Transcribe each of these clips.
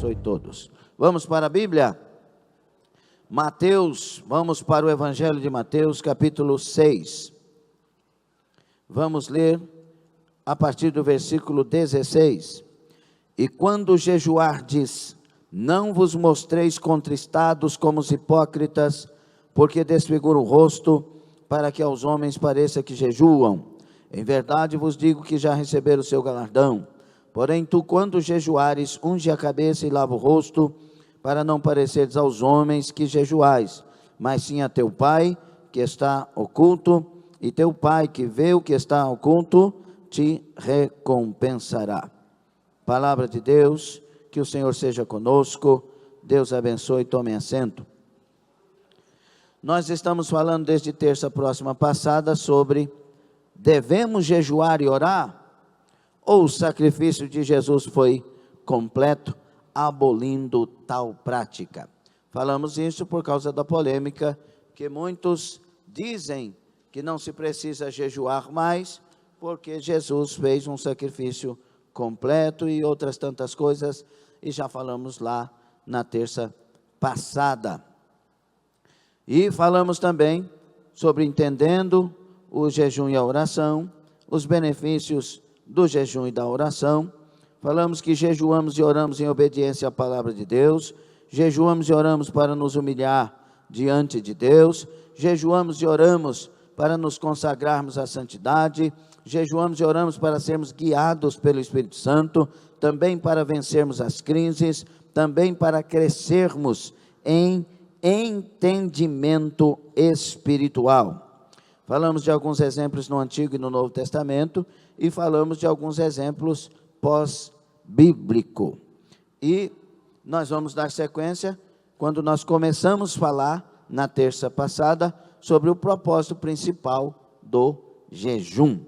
abençoe todos. Vamos para a Bíblia? Mateus, vamos para o Evangelho de Mateus, capítulo 6. Vamos ler a partir do versículo 16. E quando jejuardes, não vos mostreis contristados como os hipócritas, porque desfiguram o rosto, para que aos homens pareça que jejuam. Em verdade vos digo que já receberam o seu galardão. Porém tu, quando jejuares, unge a cabeça e lava o rosto, para não pareceres aos homens que jejuais, mas sim a teu Pai que está oculto, e teu Pai que vê o que está oculto, te recompensará. Palavra de Deus, que o Senhor seja conosco. Deus abençoe, tome assento. Nós estamos falando desde terça próxima passada sobre devemos jejuar e orar, ou o sacrifício de Jesus foi completo, abolindo tal prática. Falamos isso por causa da polêmica, que muitos dizem que não se precisa jejuar mais, porque Jesus fez um sacrifício completo e outras tantas coisas, e já falamos lá na terça passada. E falamos também sobre entendendo o jejum e a oração, os benefícios do jejum e da oração. Falamos que jejuamos e oramos em obediência à palavra de Deus, jejuamos e oramos para nos humilhar diante de Deus, jejuamos e oramos para nos consagrarmos à santidade, jejuamos e oramos para sermos guiados pelo Espírito Santo, também para vencermos as crises, também para crescermos em entendimento espiritual. Falamos de alguns exemplos no Antigo e no Novo Testamento, e falamos de alguns exemplos pós-bíblico. E nós vamos dar sequência quando nós começamos a falar na terça passada sobre o propósito principal do jejum.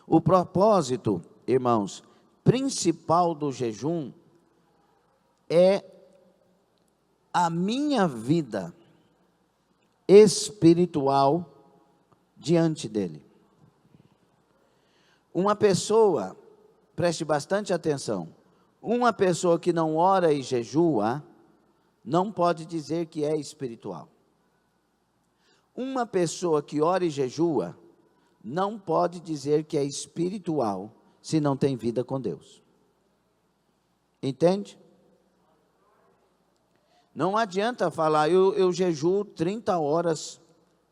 O propósito, irmãos, principal do jejum é a minha vida espiritual diante dele. Uma pessoa, preste bastante atenção, uma pessoa que não ora e jejua, não pode dizer que é espiritual. Uma pessoa que ora e jejua, não pode dizer que é espiritual, se não tem vida com Deus. Entende? Não adianta falar, eu jejuo 30 horas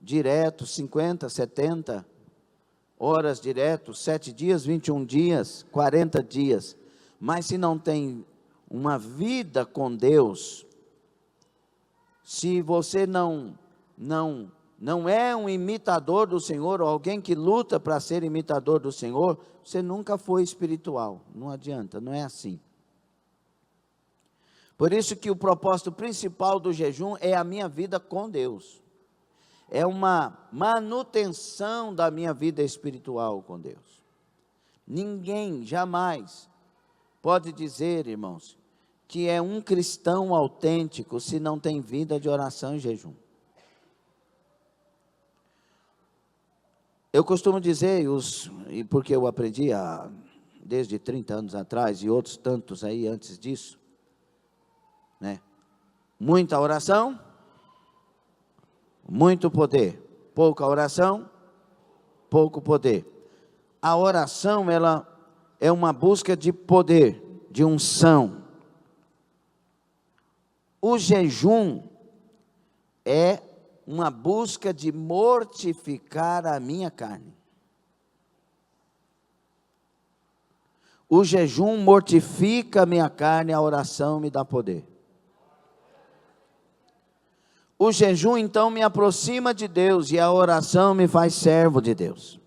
direto, 50, 70 horas direto, 7 dias, 21 dias, 40 dias, mas se não tem uma vida com Deus, se você não é um imitador do Senhor, ou alguém que luta para ser imitador do Senhor, você nunca foi espiritual, não adianta, não é assim. Por isso que o propósito principal do jejum é a minha vida com Deus. É uma manutenção da minha vida espiritual com Deus. Ninguém jamais pode dizer, irmãos, que é um cristão autêntico se não tem vida de oração e jejum. Eu costumo dizer, e porque eu aprendi desde 30 anos atrás e outros tantos aí antes disso, né? Muita oração, muito poder. Pouca oração, pouco poder. A oração, ela é uma busca de poder, de unção. O jejum é uma busca de mortificar a minha carne. O jejum mortifica a minha carne, a oração me dá poder. O jejum então me aproxima de Deus e a oração me faz servo de Deus.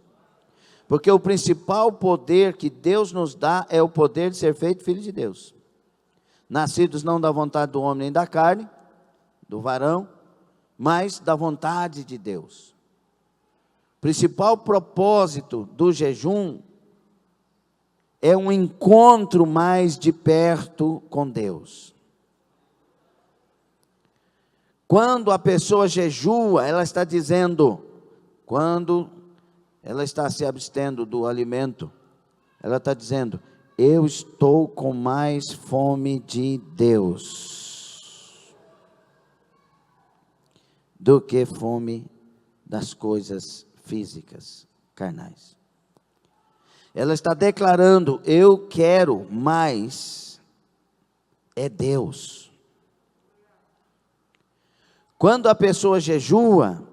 Porque o principal poder que Deus nos dá é o poder de ser feito filho de Deus. Nascidos não da vontade do homem nem da carne, do varão, mas da vontade de Deus. O principal propósito do jejum é um encontro mais de perto com Deus. Quando a pessoa jejua, ela está dizendo, quando ela está se abstendo do alimento, ela está dizendo, eu estou com mais fome de Deus do que fome das coisas físicas, carnais. Ela está declarando: eu quero mais, é Deus. Quando a pessoa jejua,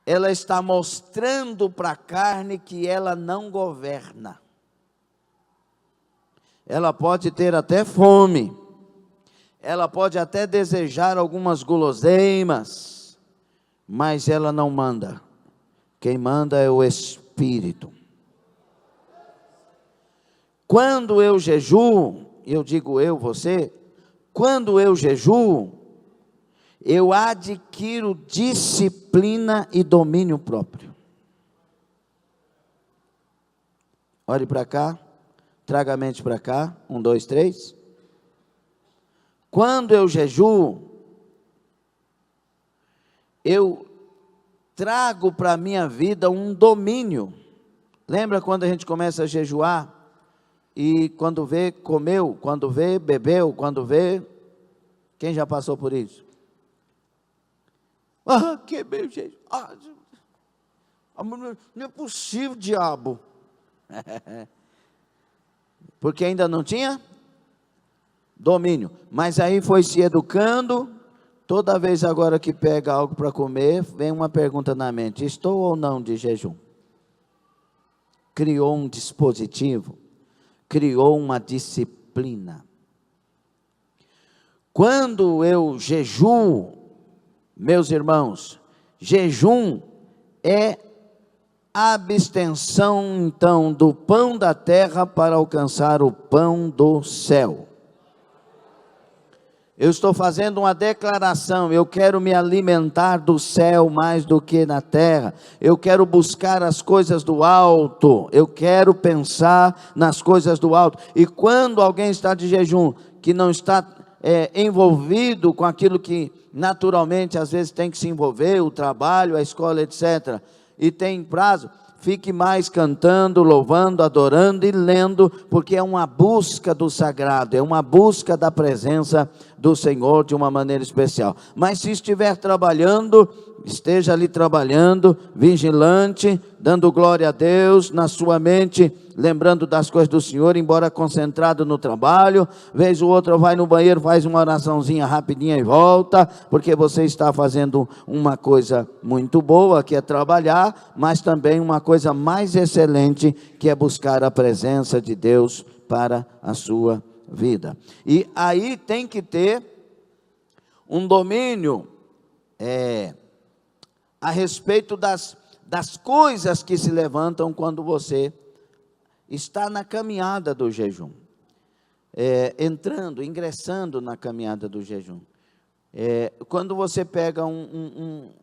ela está mostrando para a carne que ela não governa. Ela pode ter até fome, ela pode até desejar algumas guloseimas, mas ela não manda. Quem manda é o Espírito. Quando eu jejuo, eu digo eu, você, quando eu jejuo, eu adquiro disciplina e domínio próprio. Olhe para cá, traga a mente para cá, 1, 2, 3. Quando eu jejuo, eu trago para a minha vida um domínio. Lembra quando a gente começa a jejuar? E quando vê, comeu, quando vê, bebeu, quando vê, quem já passou por isso? Que bem, gente. Não é possível, diabo. Porque ainda não tinha domínio. Mas aí foi se educando. Toda vez agora que pega algo para comer, vem uma pergunta na mente: estou ou não de jejum? Criou um dispositivo, criou uma disciplina. Quando eu jejuo, meus irmãos, jejum é abstenção, então, do pão da terra para alcançar o pão do céu. Eu estou fazendo uma declaração: eu quero me alimentar do céu mais do que na terra. Eu quero buscar as coisas do alto. Eu quero pensar nas coisas do alto. E quando alguém está de jejum, que não está envolvido com aquilo que naturalmente às vezes tem que se envolver, o trabalho, a escola, etc., e tem prazo, fique mais cantando, louvando, adorando e lendo, porque é uma busca do sagrado, é uma busca da presença do Senhor de uma maneira especial. Mas se estiver trabalhando, esteja ali trabalhando, vigilante, dando glória a Deus, na sua mente, lembrando das coisas do Senhor, embora concentrado no trabalho. Vez o outro vai no banheiro, faz uma oraçãozinha rapidinha e volta, porque você está fazendo uma coisa muito boa, que é trabalhar, mas também uma coisa mais excelente, que é buscar a presença de Deus para a sua vida. E aí tem que ter um domínio a respeito das coisas que se levantam quando você está na caminhada do jejum, ingressando na caminhada do jejum. Quando você pega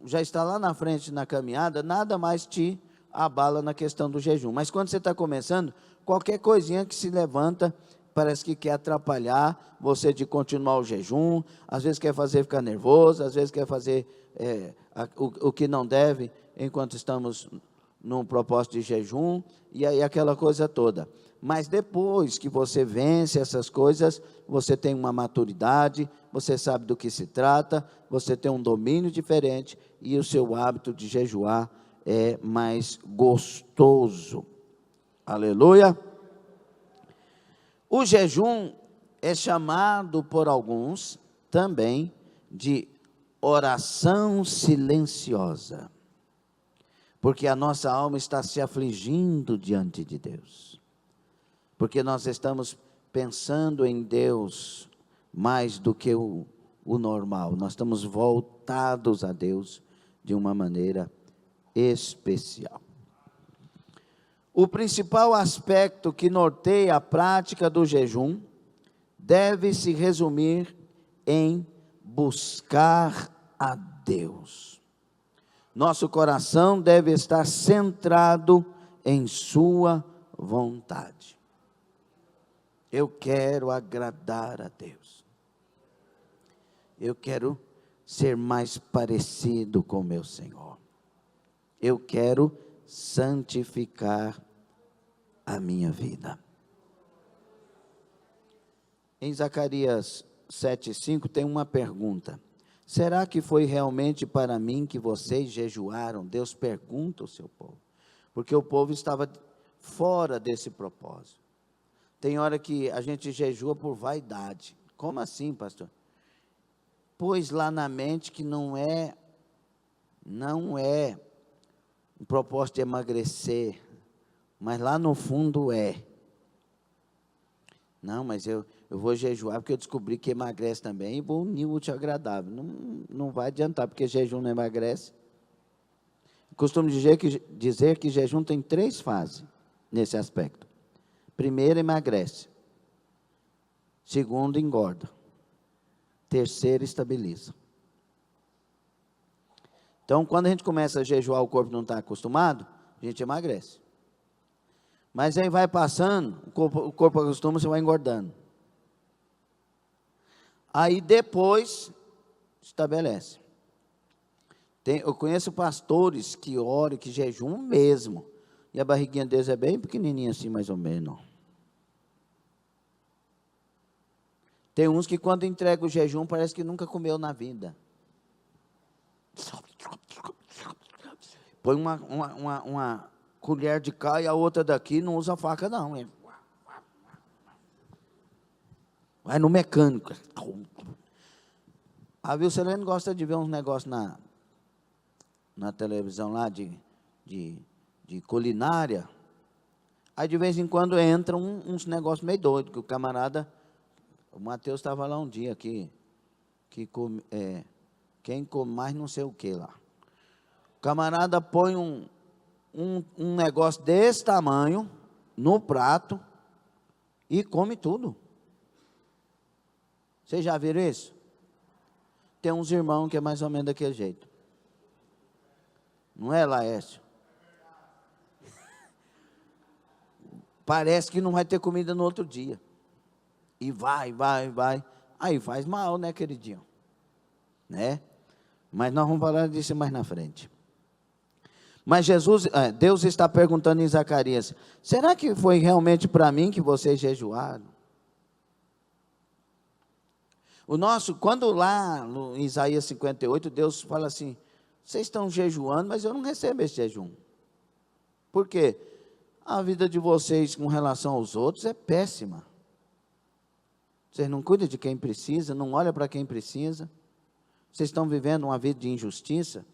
já está lá na frente na caminhada, nada mais te abala na questão do jejum. Mas quando você está começando, qualquer coisinha que se levanta, parece que quer atrapalhar você de continuar o jejum. Às vezes quer fazer ficar nervoso, às vezes quer fazer o que não deve, enquanto estamos num propósito de jejum, e aí aquela coisa toda. Mas depois que você vence essas coisas, você tem uma maturidade, você sabe do que se trata, você tem um domínio diferente, e o seu hábito de jejuar é mais gostoso. Aleluia! O jejum é chamado por alguns também de oração silenciosa, porque a nossa alma está se afligindo diante de Deus, porque nós estamos pensando em Deus mais do que o normal, nós estamos voltados a Deus de uma maneira especial. O principal aspecto que norteia a prática do jejum deve se resumir em buscar a Deus. Nosso coração deve estar centrado em sua vontade. Eu quero agradar a Deus. Eu quero ser mais parecido com meu Senhor. Eu quero santificar a minha vida. Em Zacarias 7,5 tem uma pergunta. Será que foi realmente para mim que vocês jejuaram? Deus pergunta ao seu povo. Porque o povo estava fora desse propósito. Tem hora que a gente jejua por vaidade. Como assim, pastor? Pois lá na mente que não é um propósito de emagrecer, mas lá no fundo é. Não, mas eu vou jejuar porque eu descobri que emagrece também e vou unir o útil ao agradável. Não vai adiantar, porque jejum não emagrece. Costumo dizer que jejum tem 3 fases nesse aspecto. Primeiro, emagrece. Segundo, engorda. Terceiro, estabiliza. Então, quando a gente começa a jejuar, o corpo não está acostumado, a gente emagrece. Mas aí vai passando, o corpo acostuma, você vai engordando. Aí depois, estabelece. Eu conheço pastores que oram, que jejuam mesmo. E a barriguinha deles é bem pequenininha assim, mais ou menos. Tem uns que quando entrega o jejum, parece que nunca comeu na vida. Põe uma colher de cá e a outra daqui, não usa faca não. Vai no mecânico. A Vilcelene gosta de ver uns negócios na televisão lá de culinária. Aí de vez em quando entram uns negócios meio doidos, que o camarada, o Mateus estava lá um dia aqui, quem come mais não sei o que lá. O camarada põe um negócio desse tamanho no prato e come tudo. Vocês já viram isso? Tem uns irmãos que é mais ou menos daquele jeito. Não é, Laércio? Parece que não vai ter comida no outro dia. E vai. Aí faz mal, né, queridinho? Né? Mas nós vamos falar disso mais na frente. Mas Deus está perguntando em Zacarias, será que foi realmente para mim que vocês jejuaram? Quando lá no Isaías 58, Deus fala assim, vocês estão jejuando, mas eu não recebo esse jejum. Por quê? A vida de vocês com relação aos outros é péssima. Vocês não cuidam de quem precisa, não olham para quem precisa. Vocês estão vivendo uma vida de injustiça.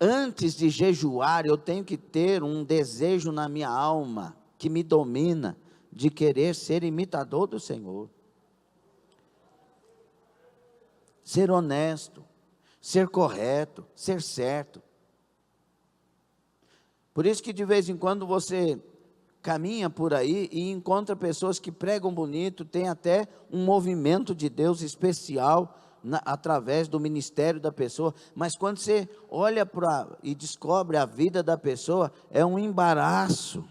Antes de jejuar, eu tenho que ter um desejo na minha alma, que me domina, de querer ser imitador do Senhor. Ser honesto, ser correto, ser certo. Por isso que de vez em quando você caminha por aí e encontra pessoas que pregam bonito, tem até um movimento de Deus especial através do ministério da pessoa, mas quando você olha e descobre a vida da pessoa, é um embaraço,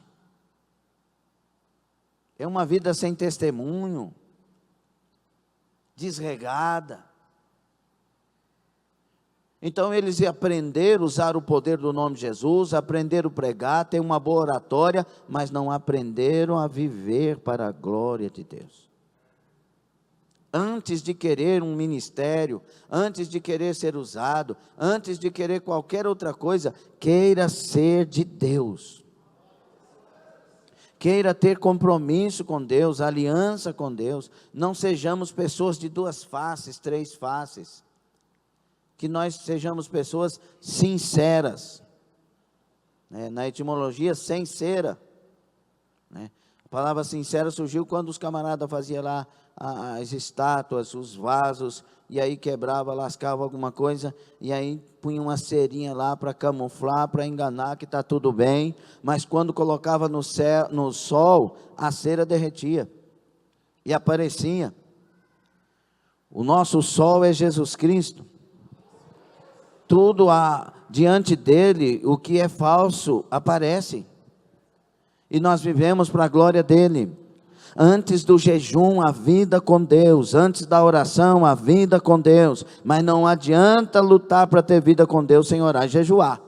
é uma vida sem testemunho, desregada. Então eles aprenderam a usar o poder do nome de Jesus, aprenderam a pregar, ter uma boa oratória, mas não aprenderam a viver para a glória de Deus. Antes de querer um ministério, antes de querer ser usado, antes de querer qualquer outra coisa, queira ser de Deus. Queira ter compromisso com Deus, aliança com Deus. Não sejamos pessoas de 2 faces, 3 faces. Que nós sejamos pessoas sinceras. Na etimologia, sincera. A palavra sincera surgiu quando os camaradas faziam lá as estátuas, os vasos, e aí quebrava, lascava alguma coisa, e aí punha uma cerinha lá para camuflar, para enganar que está tudo bem, mas quando colocava no sol, a cera derretia, e aparecia. O nosso sol é Jesus Cristo. Tudo diante dele, o que é falso, aparece. E nós vivemos para a glória dele. Antes do jejum, a vida com Deus. Antes da oração, a vida com Deus. Mas não adianta lutar para ter vida com Deus sem orar e jejuar.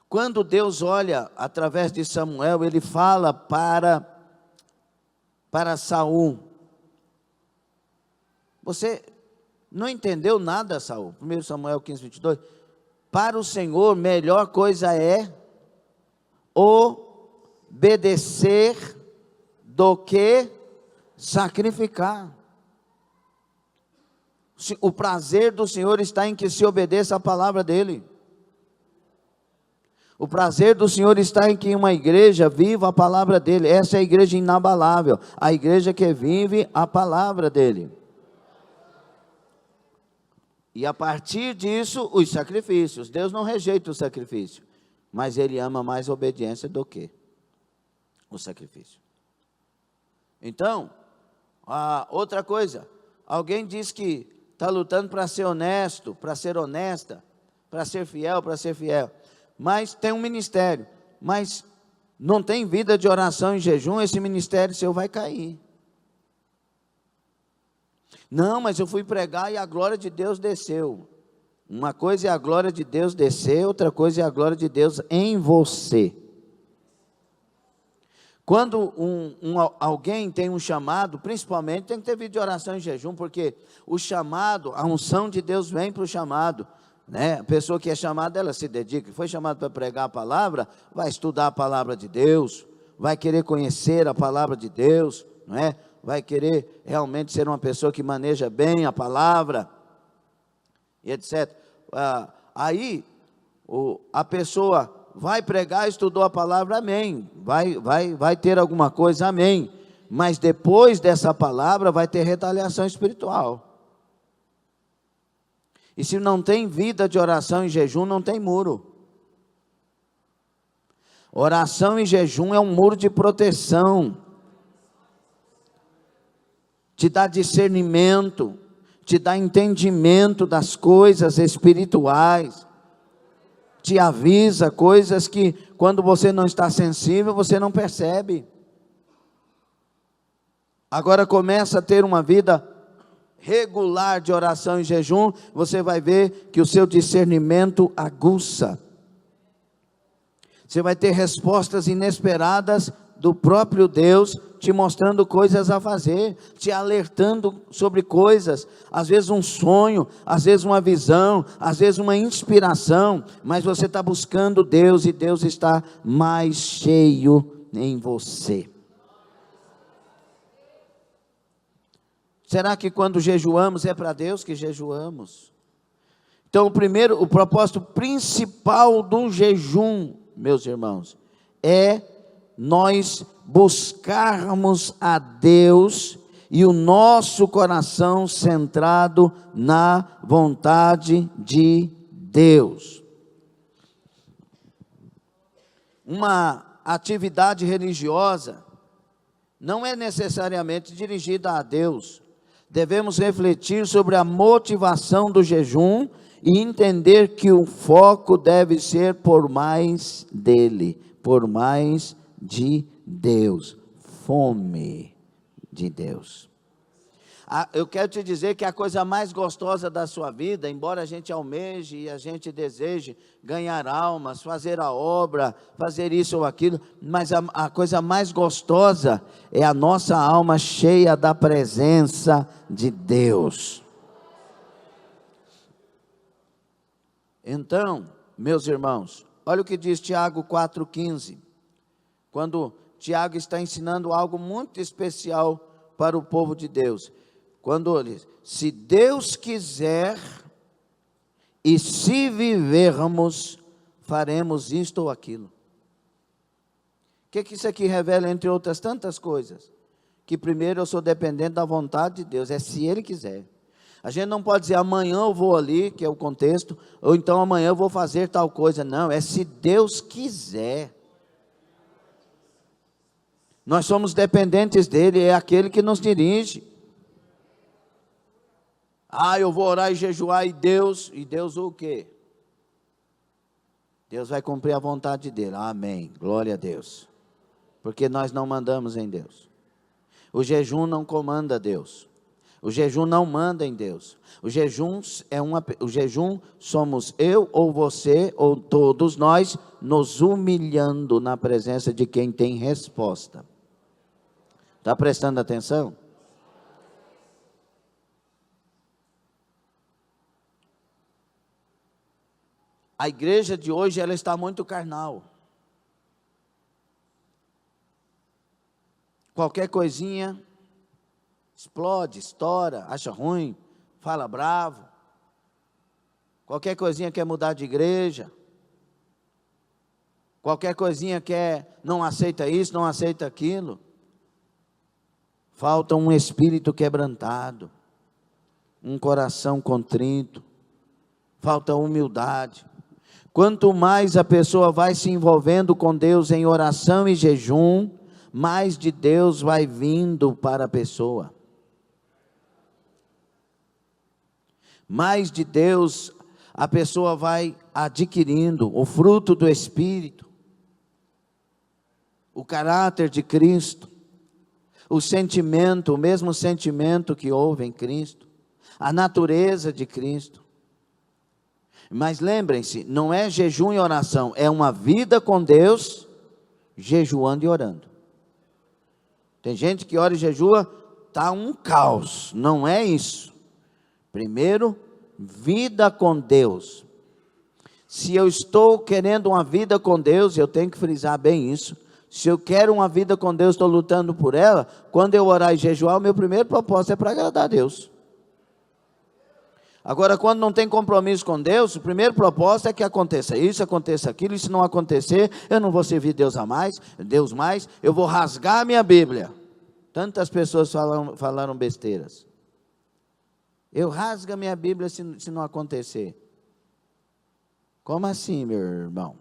Quando Deus olha através de Samuel, ele fala para Saul. Você não entendeu nada, Saul? 1 Samuel 15, 22. Para o Senhor, melhor coisa é obedecer do que sacrificar. O prazer do Senhor está em que se obedeça a palavra dEle. O prazer do Senhor está em que uma igreja viva a palavra dEle. Essa é a igreja inabalável, a igreja que vive a palavra dEle. E a partir disso, os sacrifícios. Deus não rejeita o sacrifício, mas Ele ama mais a obediência do que o sacrifício. Então, outra coisa, alguém diz que está lutando para ser honesto, para ser honesta, para ser fiel, mas tem um ministério, mas não tem vida de oração e jejum, esse ministério seu vai cair. Não, mas eu fui pregar e a glória de Deus desceu. Uma coisa é a glória de Deus descer, outra coisa é a glória de Deus em você. Quando alguém tem um chamado, principalmente tem que ter vida de oração e jejum, porque o chamado, a unção de Deus vem para o chamado, né? A pessoa que é chamada, ela se dedica. Foi chamada para pregar a palavra, vai estudar a palavra de Deus, vai querer conhecer a palavra de Deus, não é? Vai querer realmente ser uma pessoa que maneja bem a palavra, e etc. Aí, a pessoa vai pregar, estudou a palavra, amém, vai ter alguma coisa, amém, mas depois dessa palavra vai ter retaliação espiritual. E se não tem vida de oração e jejum, não tem muro. Oração e jejum é um muro de proteção, te dá discernimento, te dá entendimento das coisas espirituais, te avisa coisas que quando você não está sensível, você não percebe. Agora começa a ter uma vida regular de oração e jejum, você vai ver que o seu discernimento aguça. Você vai ter respostas inesperadas do próprio Deus, te mostrando coisas a fazer, te alertando sobre coisas, às vezes um sonho, às vezes uma visão, às vezes uma inspiração, mas você está buscando Deus e Deus está mais cheio em você. Será que quando jejuamos é para Deus que jejuamos? Então o propósito principal do jejum, meus irmãos, é nós buscarmos a Deus e o nosso coração centrado na vontade de Deus. Uma atividade religiosa não é necessariamente dirigida a Deus. Devemos refletir sobre a motivação do jejum e entender que o foco deve ser por mais dele, por mais de Deus, fome de Deus. Eu quero te dizer que a coisa mais gostosa da sua vida, embora a gente almeje e a gente deseje ganhar almas, fazer a obra, fazer isso ou aquilo, mas a coisa mais gostosa é a nossa alma cheia da presença de Deus. Então, meus irmãos, olha o que diz Tiago 4,15, quando Tiago está ensinando algo muito especial para o povo de Deus. Quando ele diz, se Deus quiser e se vivermos, faremos isto ou aquilo. O que isso aqui revela, entre outras tantas coisas? Que primeiro eu sou dependente da vontade de Deus, é se Ele quiser. A gente não pode dizer amanhã eu vou ali, que é o contexto, ou então amanhã eu vou fazer tal coisa. Não, é se Deus quiser. Nós somos dependentes dEle, é aquele que nos dirige. Eu vou orar e jejuar e Deus o quê? Deus vai cumprir a vontade dEle, amém, glória a Deus. Porque nós não mandamos em Deus. O jejum não comanda Deus. O jejum não manda em Deus. O jejum somos eu ou você ou todos nós nos humilhando na presença de quem tem resposta. Está prestando atenção? A igreja de hoje, ela está muito carnal. Qualquer coisinha, explode, estoura, acha ruim, fala bravo. Qualquer coisinha quer mudar de igreja. Qualquer coisinha não aceita isso, não aceita aquilo. Falta um espírito quebrantado, um coração contrito, falta humildade. Quanto mais a pessoa vai se envolvendo com Deus em oração e jejum, mais de Deus vai vindo para a pessoa. Mais de Deus a pessoa vai adquirindo, o fruto do Espírito, o caráter de Cristo, o sentimento, o mesmo sentimento que houve em Cristo, a natureza de Cristo. Mas lembrem-se, não é jejum e oração, é uma vida com Deus, jejuando e orando. Tem gente que ora e jejua, está um caos, não é isso. Primeiro, vida com Deus. Se eu estou querendo uma vida com Deus, eu tenho que frisar bem isso. Se eu quero uma vida com Deus, estou lutando por ela, quando eu orar e jejuar, o meu primeiro propósito é para agradar a Deus. Agora, quando não tem compromisso com Deus, o primeiro propósito é que aconteça isso, aconteça aquilo, e se não acontecer, eu não vou servir Deus mais, eu vou rasgar a minha Bíblia. Tantas pessoas falaram besteiras. Eu rasgo a minha Bíblia se não acontecer. Como assim, meu irmão?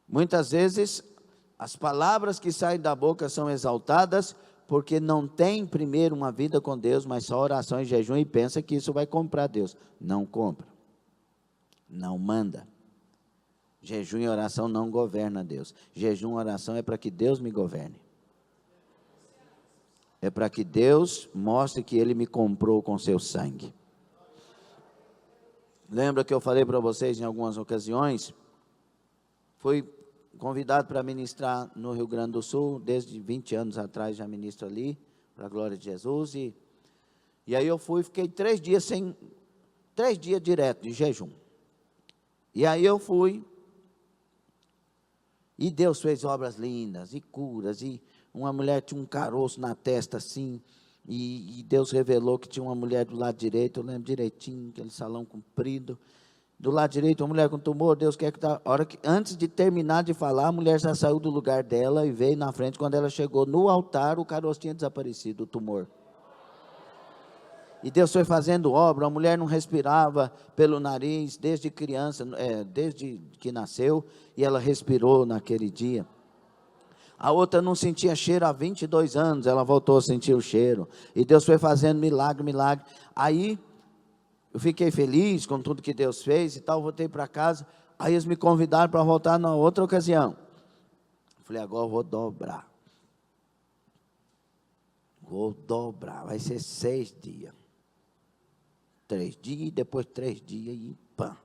Muitas vezes, as palavras que saem da boca são exaltadas, porque não tem primeiro uma vida com Deus, mas só oração e jejum, e pensa que isso vai comprar Deus. Não compra, não manda. Jejum e oração não governa Deus. Jejum e oração é para que Deus me governe. É para que Deus mostre que Ele me comprou com seu sangue. Lembra que eu falei para vocês em algumas ocasiões? Fui convidado para ministrar no Rio Grande do Sul, desde 20 anos atrás já ministro ali, para a glória de Jesus, e aí eu fiquei 3 dias direto de jejum, e aí eu fui, e Deus fez obras lindas, e curas, e uma mulher tinha um caroço na testa assim, e Deus revelou que tinha uma mulher do lado direito, eu lembro direitinho, aquele salão comprido, do lado direito, uma mulher com tumor, Deus quer que antes de terminar de falar, a mulher já saiu do lugar dela e veio na frente. Quando ela chegou no altar, o caroço tinha desaparecido, o tumor. E Deus foi fazendo obra, a mulher não respirava pelo nariz desde criança, desde que nasceu, e ela respirou naquele dia. A outra não sentia cheiro há 22 anos, ela voltou a sentir o cheiro. E Deus foi fazendo milagre. Aí, eu fiquei feliz com tudo que Deus fez e tal, voltei para casa, aí eles me convidaram para voltar na outra ocasião. Falei, agora eu vou dobrar, vai ser 6 dias, 3 dias, depois 3 dias e pã,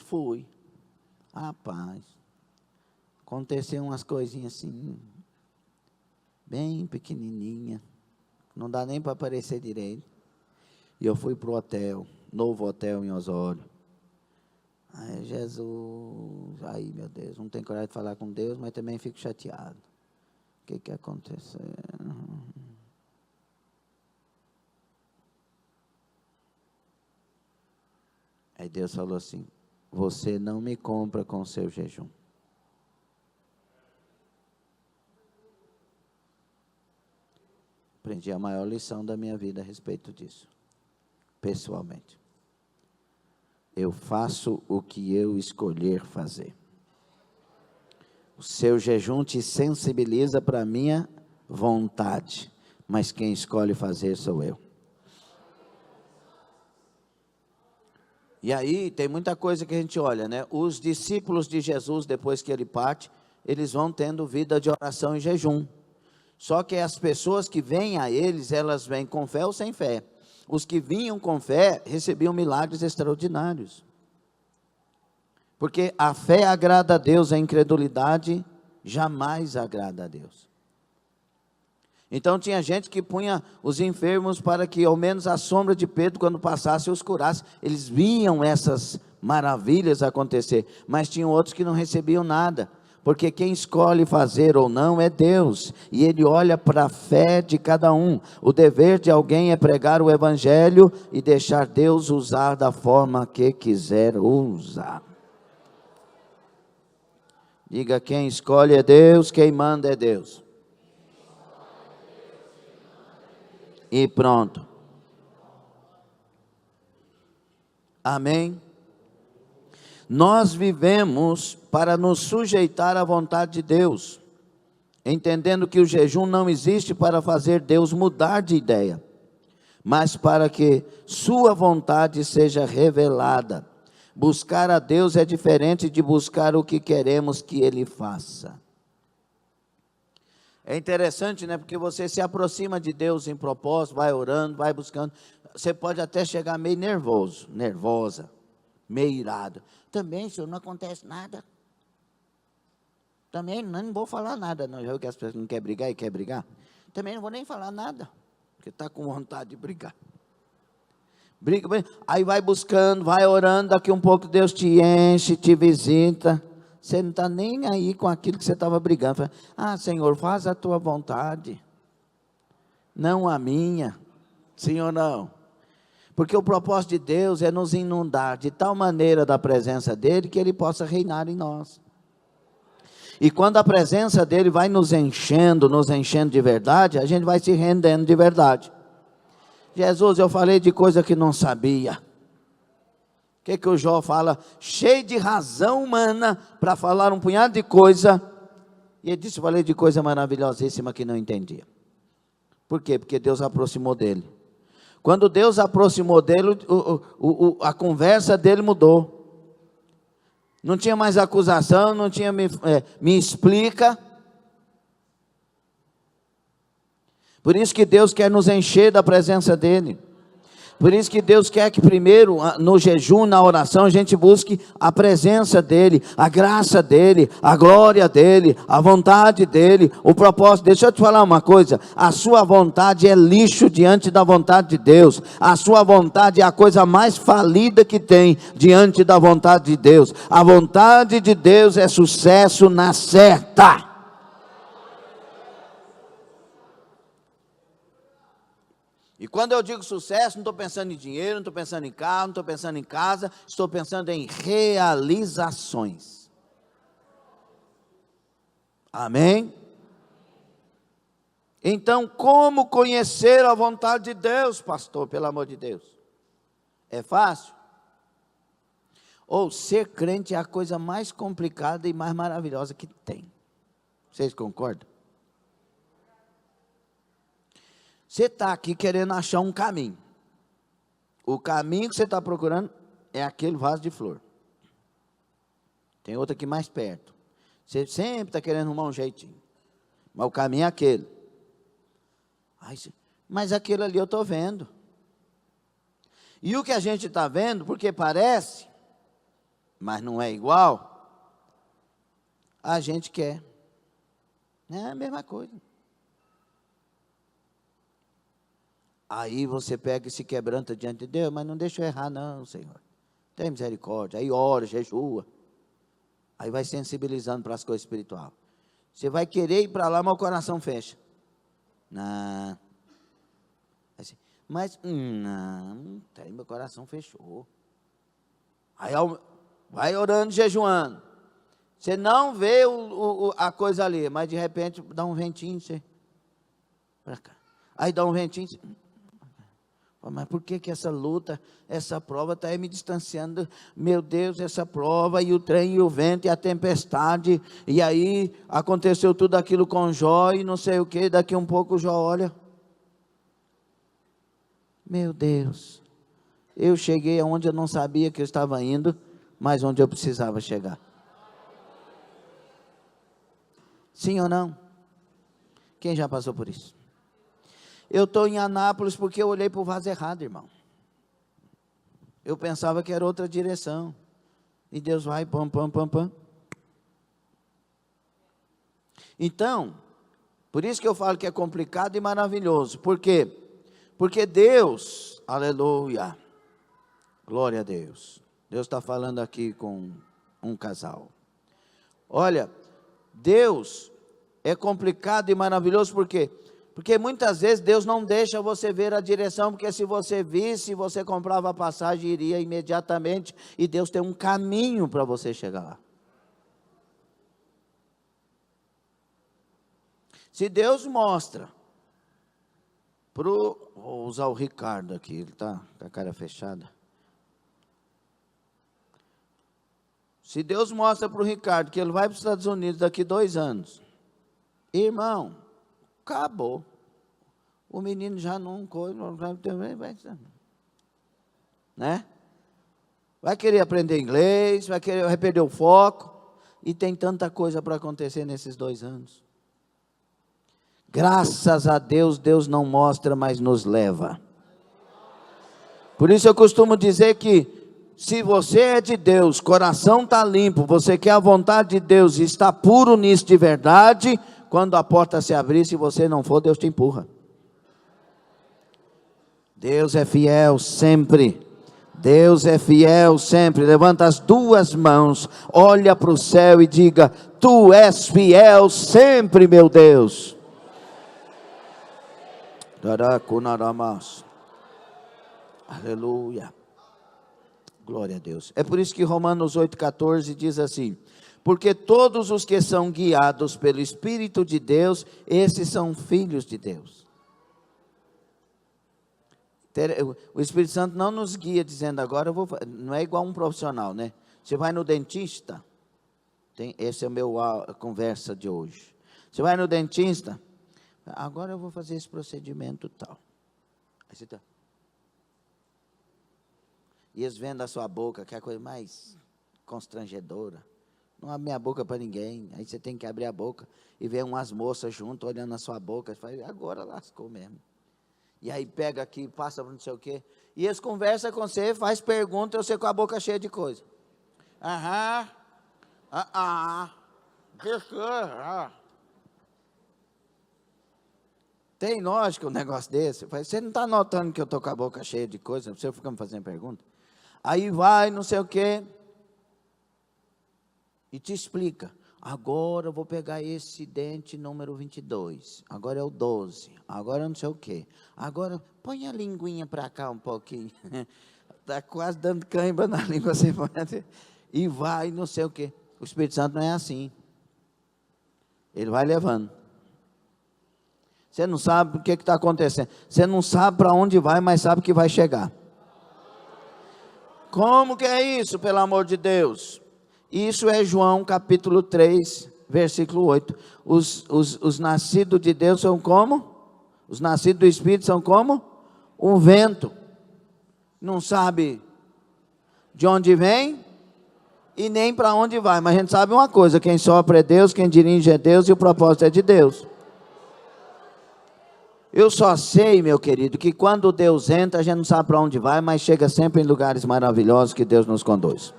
fui, rapaz, aconteceu umas coisinhas assim, bem pequenininha, não dá nem para aparecer direito. E eu fui para o hotel, novo hotel em Osório. Ai, Jesus, aí meu Deus, não tenho coragem de falar com Deus, mas também fico chateado. O que aconteceu? Aí Deus falou assim, você não me compra com o seu jejum. Aprendi a maior lição da minha vida a respeito disso. Pessoalmente, eu faço o que eu escolher fazer. O seu jejum te sensibiliza para a minha vontade, mas quem escolhe fazer sou eu. E aí tem muita coisa que a gente olha, né? Os discípulos de Jesus, depois que ele parte, eles vão tendo vida de oração e jejum. Só que as pessoas que vêm a eles, elas vêm com fé ou sem fé. Os que vinham com fé recebiam milagres extraordinários. Porque a fé agrada a Deus, a incredulidade jamais agrada a Deus. Então tinha gente que punha os enfermos para que ao menos a sombra de Pedro, quando passasse, os curasse. Eles viam essas maravilhas acontecer, mas tinham outros que não recebiam nada, porque quem escolhe fazer ou não é Deus, e Ele olha para a fé de cada um. O dever de alguém é pregar o Evangelho e deixar Deus usar da forma que quiser usar. Diga: quem escolhe é Deus, quem manda é Deus. E pronto. Amém? Nós vivemos para nos sujeitar à vontade de Deus, entendendo que o jejum não existe para fazer Deus mudar de ideia, mas para que sua vontade seja revelada. Buscar a Deus é diferente de buscar o que queremos que Ele faça. É interessante, né? Porque você se aproxima de Deus em propósito, vai orando, vai buscando. Você pode até chegar meio nervoso, nervosa, meio irado. Também, Senhor, não acontece nada. Também não vou falar nada. Não, já viu que as pessoas não querem brigar e querem brigar? Também não vou nem falar nada, porque está com vontade de brigar. Briga, aí vai buscando, vai orando, daqui um pouco Deus te enche, te visita. Você não está nem aí com aquilo que você estava brigando. Fala: ah, Senhor, faz a tua vontade, não a minha. Sim ou não? Porque o propósito de Deus é nos inundar de tal maneira da presença dEle, que Ele possa reinar em nós. E quando a presença dEle vai nos enchendo de verdade, a gente vai se rendendo de verdade. Jesus, eu falei de coisa que não sabia. O que o Jó fala? Cheio de razão humana para falar um punhado de coisa. E ele disse: eu falei de coisa maravilhosíssima que não entendia. Por quê? Porque Deus aproximou dele. Quando Deus aproximou dele, a conversa dele mudou. Não tinha mais acusação, não tinha me explica. Por isso que Deus quer nos encher da presença dEle. Por isso que Deus quer que primeiro, no jejum, na oração, a gente busque a presença dEle, a graça dEle, a glória dEle, a vontade dEle, o propósito. Deixa eu te falar uma coisa: a sua vontade é lixo diante da vontade de Deus. A sua vontade é a coisa mais falida que tem diante da vontade de Deus. A vontade de Deus é sucesso na certa. E quando eu digo sucesso, não estou pensando em dinheiro, não estou pensando em carro, não estou pensando em casa, estou pensando em realizações. Amém? Então, como conhecer a vontade de Deus, pastor, pelo amor de Deus? É fácil? Ou ser crente é a coisa mais complicada e mais maravilhosa que tem. Vocês concordam? Você está aqui querendo achar um caminho. O caminho que você está procurando é aquele vaso de flor. Tem outro aqui mais perto. Você sempre está querendo arrumar um jeitinho. Mas o caminho é aquele. Mas aquele ali eu estou vendo. E o que a gente está vendo, porque parece, mas não é igual, a gente quer. É a mesma coisa. Aí você pega e se quebranta diante de Deus: mas não deixa eu errar não, Senhor. Tem misericórdia. Aí ora, jejua. Aí vai sensibilizando para as coisas espirituais. Você vai querer ir para lá, mas o coração fecha. Não. Assim, mas, não, meu coração fechou. Aí vai orando, jejuando. Você não vê a coisa ali, mas de repente dá um ventinho, você para cá. Aí dá um ventinho, você, mas por que essa luta, essa prova está me distanciando? Meu Deus, essa prova, e o trem, e o vento, e a tempestade. E aí aconteceu tudo aquilo com Jó, e não sei o que. Daqui um pouco Jó olha: meu Deus, eu cheguei aonde eu não sabia que eu estava indo, mas onde eu precisava chegar. Sim ou não? Quem já passou por isso? Eu estou em Anápolis porque eu olhei para o vaso errado, irmão. Eu pensava que era outra direção. E Deus vai, pam, pam, pam, pam. Então, por isso que eu falo que é complicado e maravilhoso. Por quê? Porque Deus, aleluia, glória a Deus. Deus está falando aqui com um casal. Olha, Deus é complicado e maravilhoso por quê? Porque muitas vezes Deus não deixa você ver a direção, porque se você visse, você comprava a passagem e iria imediatamente, e Deus tem um caminho para você chegar lá. Se Deus mostra, vou usar o Ricardo aqui, ele está com a cara fechada. Se Deus mostra para o Ricardo que ele vai para os Estados Unidos daqui 2 anos, irmão, acabou. O menino já não né? Vai querer aprender inglês, vai perder o foco, e tem tanta coisa para acontecer nesses 2 anos. Graças a Deus, Deus não mostra, mas nos leva. Por isso eu costumo dizer que, se você é de Deus, coração está limpo, você quer a vontade de Deus e está puro nisso de verdade, quando a porta se abrir, se você não for, Deus te empurra. Deus é fiel sempre. Deus é fiel sempre. Levanta as 2 mãos, olha para o céu e diga: Tu és fiel sempre, meu Deus. Aleluia. Glória a Deus. É por isso que Romanos 8,14 diz assim: porque todos os que são guiados pelo Espírito de Deus, esses são filhos de Deus. O Espírito Santo não nos guia dizendo agora, não é igual um profissional, né? Você vai no dentista, esse é a conversa de hoje. Você vai no dentista, agora eu vou fazer esse procedimento tal. Aí você está... E eles vendo a sua boca, que é a coisa mais constrangedora. Não abre a boca para ninguém. Aí você tem que abrir a boca e ver umas moças junto olhando a sua boca. Fala, agora lascou mesmo. E aí pega aqui, passa para não sei o quê. E eles conversam com você, faz pergunta, e você com a boca cheia de coisa. Tem lógica um negócio desse? Você não está notando que eu estou com a boca cheia de coisa? Você fica me fazendo pergunta? Aí vai, não sei o quê, e te explica. Agora eu vou pegar esse dente número 22, agora é o 12, agora não sei o quê. Agora põe a linguinha para cá um pouquinho, está quase dando cãibra na língua, você pode, e vai, não sei o quê. O Espírito Santo não é assim, ele vai levando. Você não sabe o que está acontecendo, você não sabe para onde vai, mas sabe que vai chegar. Como que é isso, pelo amor de Deus? Isso é João capítulo 3, versículo 8. Os nascidos de Deus são como? Os nascidos do Espírito são como? Um vento. Não sabe de onde vem e nem para onde vai. Mas a gente sabe uma coisa: quem sopra é Deus, quem dirige é Deus e o propósito é de Deus. Eu só sei, meu querido, que quando Deus entra, a gente não sabe para onde vai, mas chega sempre em lugares maravilhosos que Deus nos conduz.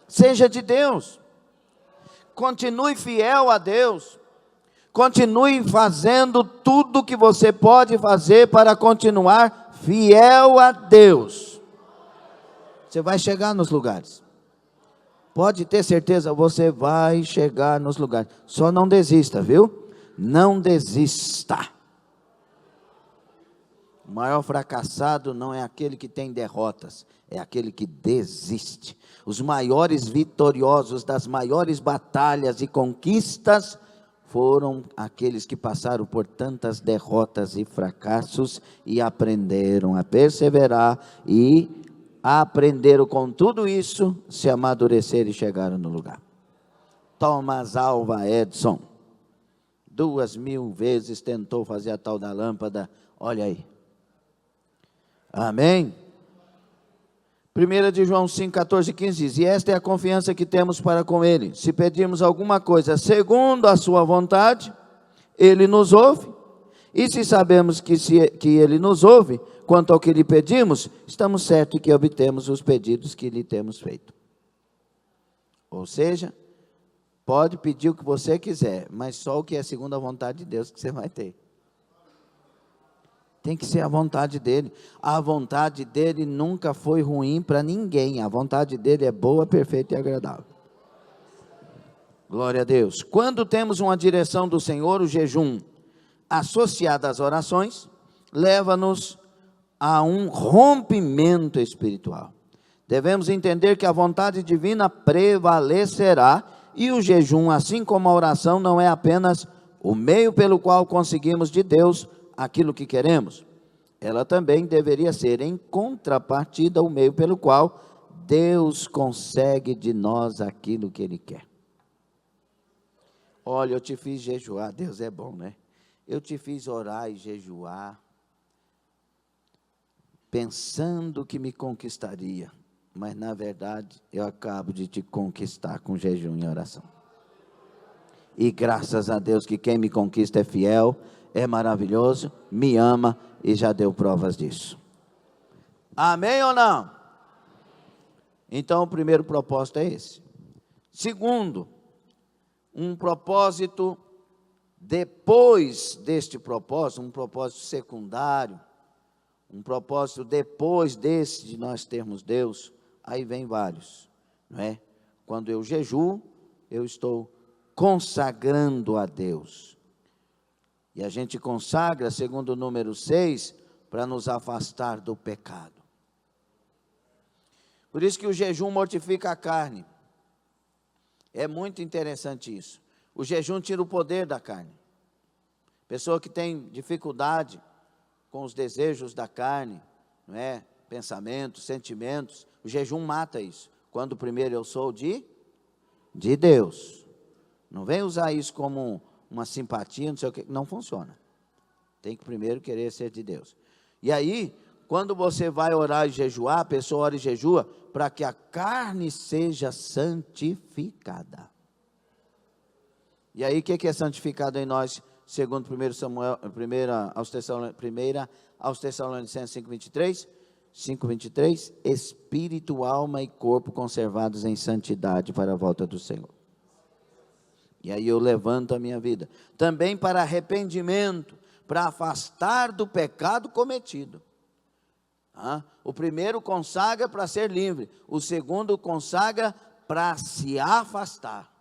Seja de Deus, continue fiel a Deus, continue fazendo tudo o que você pode fazer para continuar fiel a Deus. Você vai chegar nos lugares, pode ter certeza, você vai chegar nos lugares. Só não desista, viu? Não desista. O maior fracassado não é aquele que tem derrotas, é aquele que desiste. Os maiores vitoriosos das maiores batalhas e conquistas foram aqueles que passaram por tantas derrotas e fracassos e aprenderam a perseverar e aprenderam com tudo isso, se amadureceram e chegaram no lugar. Thomas Alva Edison, 2000 vezes tentou fazer a tal da lâmpada, olha aí. Amém? 1 de João 5, 14 e 15 diz: e esta é a confiança que temos para com Ele, se pedirmos alguma coisa segundo a sua vontade, Ele nos ouve, e se sabemos que Ele nos ouve, quanto ao que lhe pedimos, estamos certos que obtemos os pedidos que lhe temos feito. Ou seja, pode pedir o que você quiser, mas só o que é segundo a vontade de Deus que você vai ter. Tem que ser a vontade dele. A vontade dele nunca foi ruim para ninguém. A vontade dele é boa, perfeita e agradável. Glória a Deus. Quando temos uma direção do Senhor, o jejum associado às orações, leva-nos a um rompimento espiritual. Devemos entender que a vontade divina prevalecerá, e o jejum, assim como a oração, não é apenas o meio pelo qual conseguimos de Deus aquilo que queremos. Ela também deveria ser, em contrapartida, o meio pelo qual Deus consegue de nós aquilo que Ele quer. Olha, eu te fiz jejuar, Deus é bom, né? Eu te fiz orar e jejuar, pensando que me conquistaria, mas na verdade eu acabo de te conquistar com jejum e oração. E graças a Deus que quem me conquista é fiel, é maravilhoso, me ama e já deu provas disso. Amém ou não? Então o primeiro propósito é esse. Segundo, um propósito depois deste propósito, um propósito secundário, um propósito depois desse de nós termos Deus, aí vem vários, não é? Quando eu jejuo, eu estou consagrando a Deus. E a gente consagra, segundo o número 6, para nos afastar do pecado. Por isso que o jejum mortifica a carne. É muito interessante isso. O jejum tira o poder da carne. Pessoa que tem dificuldade com os desejos da carne, não é? Pensamentos, sentimentos, o jejum mata isso. Quando primeiro eu sou de Deus. Não vem usar isso como uma simpatia, não sei o que, não funciona. Tem que primeiro querer ser de Deus. E aí, quando você vai orar e jejuar, a pessoa ora e jejua para que a carne seja santificada. E aí, o que é santificado em nós, segundo 1 aos Tessalonicenses 5:23, espírito, alma e corpo conservados em santidade para a volta do Senhor. E aí eu levanto a minha vida, também para arrependimento, para afastar do pecado cometido. O primeiro consagra para ser livre, o segundo consagra para se afastar.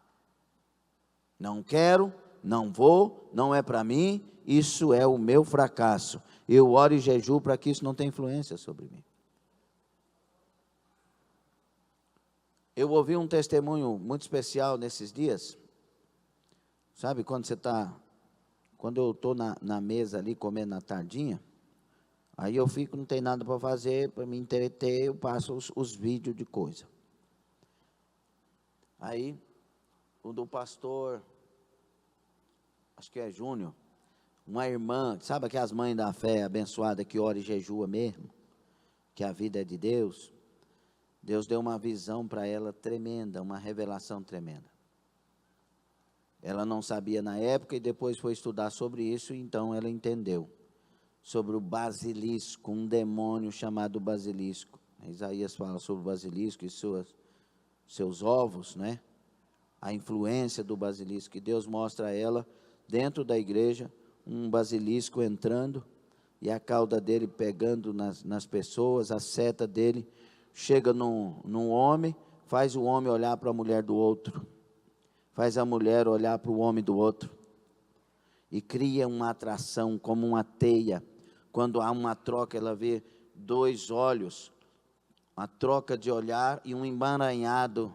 Não quero, não vou, não é para mim, isso é o meu fracasso. Eu oro e jejuo para que isso não tenha influência sobre mim. Eu ouvi um testemunho muito especial nesses dias. Sabe quando eu estou na mesa ali comendo na tardinha, aí eu fico, não tem nada para fazer, para me entreter, eu passo os vídeos de coisa. Aí, o do pastor, acho que é Júnior, uma irmã, sabe aquelas mães da fé abençoada que ora e jejua mesmo, que a vida é de Deus, Deus deu uma visão para ela tremenda, uma revelação tremenda. Ela não sabia na época e depois foi estudar sobre isso, então ela entendeu. Sobre o basilisco, um demônio chamado basilisco. Isaías fala sobre o basilisco e seus ovos, né? A influência do basilisco. E Deus mostra a ela, dentro da igreja, um basilisco entrando e a cauda dele pegando nas pessoas, a seta dele chega num homem, faz o homem olhar para a mulher do outro. Faz a mulher olhar para o homem do outro e cria uma atração como uma teia. Quando há uma troca, ela vê dois olhos, uma troca de olhar e um emaranhado.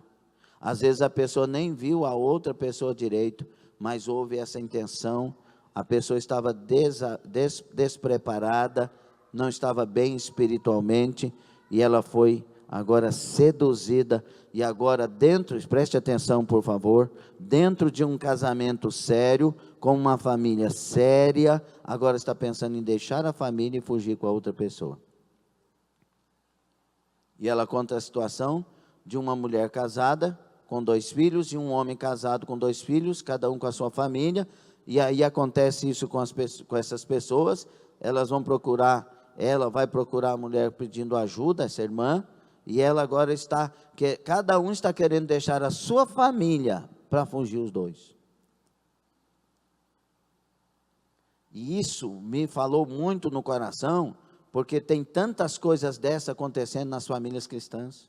Às vezes a pessoa nem viu a outra pessoa direito, mas houve essa intenção. A pessoa estava despreparada, não estava bem espiritualmente e ela foi agora seduzida, e agora preste atenção por favor, dentro de um casamento sério, com uma família séria, agora está pensando em deixar a família e fugir com a outra pessoa. E ela conta a situação de uma mulher casada, com 2 filhos, e um homem casado com 2 filhos, cada um com a sua família, e aí acontece isso com essas pessoas, elas vão procurar, ela vai procurar a mulher pedindo ajuda, essa irmã, e ela agora cada um está querendo deixar a sua família para fugir os dois. E isso me falou muito no coração, porque tem tantas coisas dessas acontecendo nas famílias cristãs.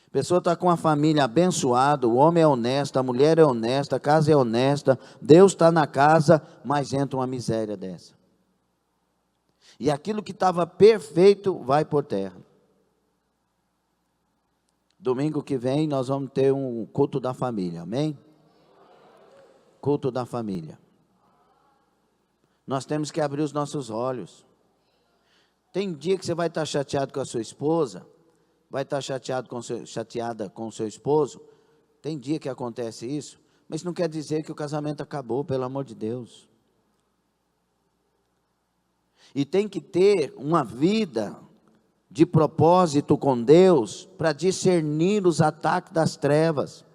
A pessoa está com a família abençoada, o homem é honesto, a mulher é honesta, a casa é honesta, Deus está na casa, mas entra uma miséria dessa. E aquilo que estava perfeito vai por terra. Domingo que vem nós vamos ter um culto da família, amém? Culto da família. Nós temos que abrir os nossos olhos. Tem dia que você vai estar chateado com a sua esposa, vai estar chateada com o seu esposo. Tem dia que acontece isso, mas não quer dizer que o casamento acabou, pelo amor de Deus. E tem que ter uma vida de propósito com Deus, para discernir os ataques das trevas.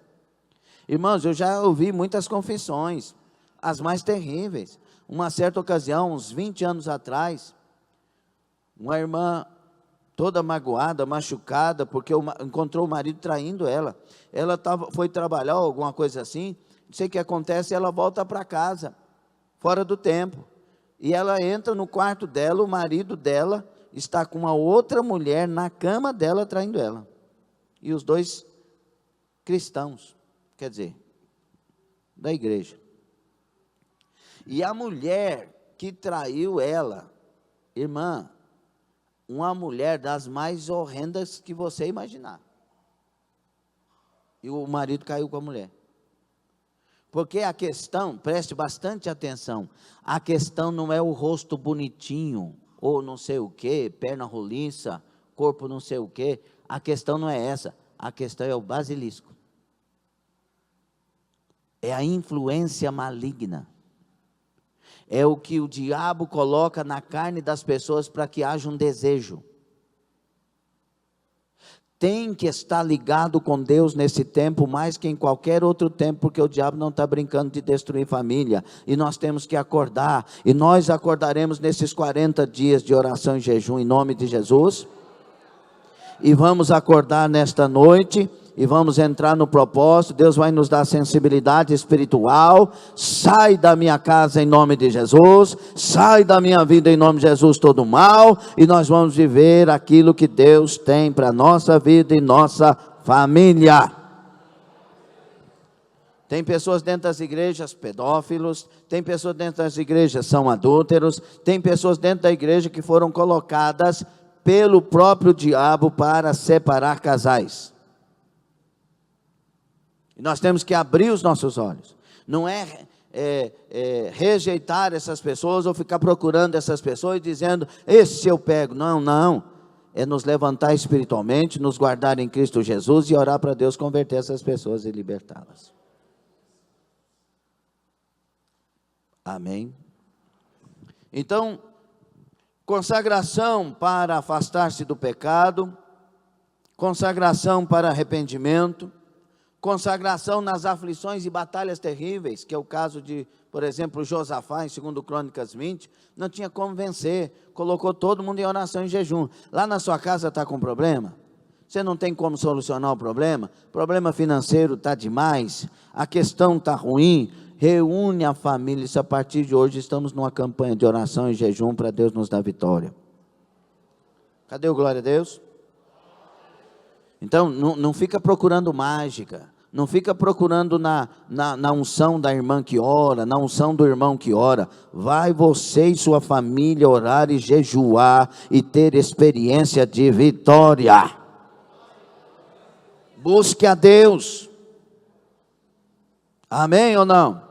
Irmãos, eu já ouvi muitas confissões, as mais terríveis. Uma certa ocasião, uns 20 anos atrás, uma irmã toda magoada, machucada, porque encontrou o marido traindo ela. Ela foi trabalhar, alguma coisa assim, não sei o que acontece, ela volta para casa, fora do tempo. E ela entra no quarto dela, o marido dela está com uma outra mulher na cama dela, traindo ela. E os dois cristãos, quer dizer, da igreja. E a mulher que traiu ela, irmã, uma mulher das mais horrendas que você imaginar. E o marido caiu com a mulher. Porque a questão, preste bastante atenção, a questão não é o rosto bonitinho, ou não sei o que, perna roliça, corpo não sei o que, a questão não é essa, a questão é o basilisco. É a influência maligna. É o que o diabo coloca na carne das pessoas para que haja um desejo. Tem que estar ligado com Deus nesse tempo, mais que em qualquer outro tempo, porque o diabo não está brincando de destruir família, e nós temos que acordar, e nós acordaremos nesses 40 dias de oração e jejum, em nome de Jesus, e vamos acordar nesta noite, e vamos entrar no propósito. Deus vai nos dar sensibilidade espiritual. Sai da minha casa em nome de Jesus, sai da minha vida em nome de Jesus todo mal, e nós vamos viver aquilo que Deus tem para a nossa vida e nossa família. Tem pessoas dentro das igrejas pedófilos, tem pessoas dentro das igrejas que são adúlteros, tem pessoas dentro da igreja que foram colocadas pelo próprio diabo para separar casais. E nós temos que abrir os nossos olhos. Não é rejeitar essas pessoas ou ficar procurando essas pessoas e dizendo, esse eu pego. Não, não. É nos levantar espiritualmente, nos guardar em Cristo Jesus e orar para Deus converter essas pessoas e libertá-las. Amém. Então, consagração para afastar-se do pecado, consagração para arrependimento, consagração nas aflições e batalhas terríveis, que é o caso de, por exemplo, Josafá, em 2 Crônicas 20, não tinha como vencer, colocou todo mundo em oração e jejum. Lá na sua casa está com problema? Você não tem como solucionar o problema financeiro está demais, a questão está ruim, reúne a família. Isso, a partir de hoje estamos numa campanha de oração e jejum para Deus nos dar vitória. Cadê o glória a Deus? Então, não fica procurando mágica, não fica procurando na unção da irmã que ora, na unção do irmão que ora. Vai você e sua família orar e jejuar e ter experiência de vitória. Busque a Deus. Amém ou não?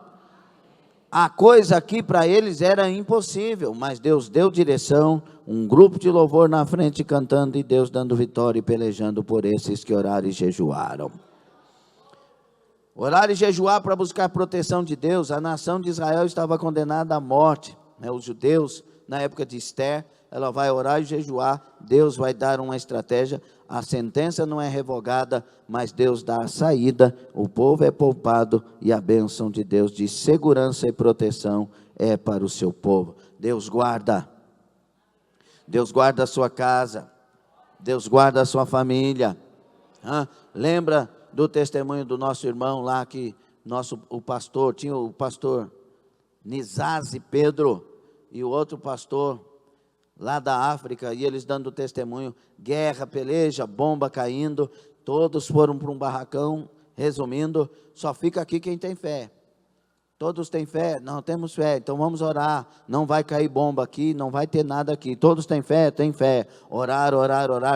A coisa aqui para eles era impossível, mas Deus deu direção, um grupo de louvor na frente cantando e Deus dando vitória e pelejando por esses que oraram e jejuaram. Orar e jejuar para buscar proteção de Deus. A nação de Israel estava condenada à morte, os judeus na época de Esther, ela vai orar e jejuar, Deus vai dar uma estratégia, a sentença não é revogada, mas Deus dá a saída, o povo é poupado e a bênção de Deus de segurança e proteção é para o seu povo. Deus guarda a sua casa, Deus guarda a sua família. Lembra do testemunho do nosso irmão lá, que o pastor, tinha o pastor Nizazi Pedro, e o outro pastor lá da África, e eles dando testemunho, guerra, peleja, bomba caindo, todos foram para um barracão. Resumindo, só fica aqui quem tem fé. Todos têm fé? Não temos fé, então vamos orar, não vai cair bomba aqui, não vai ter nada aqui. Todos têm fé? Tem fé. Orar,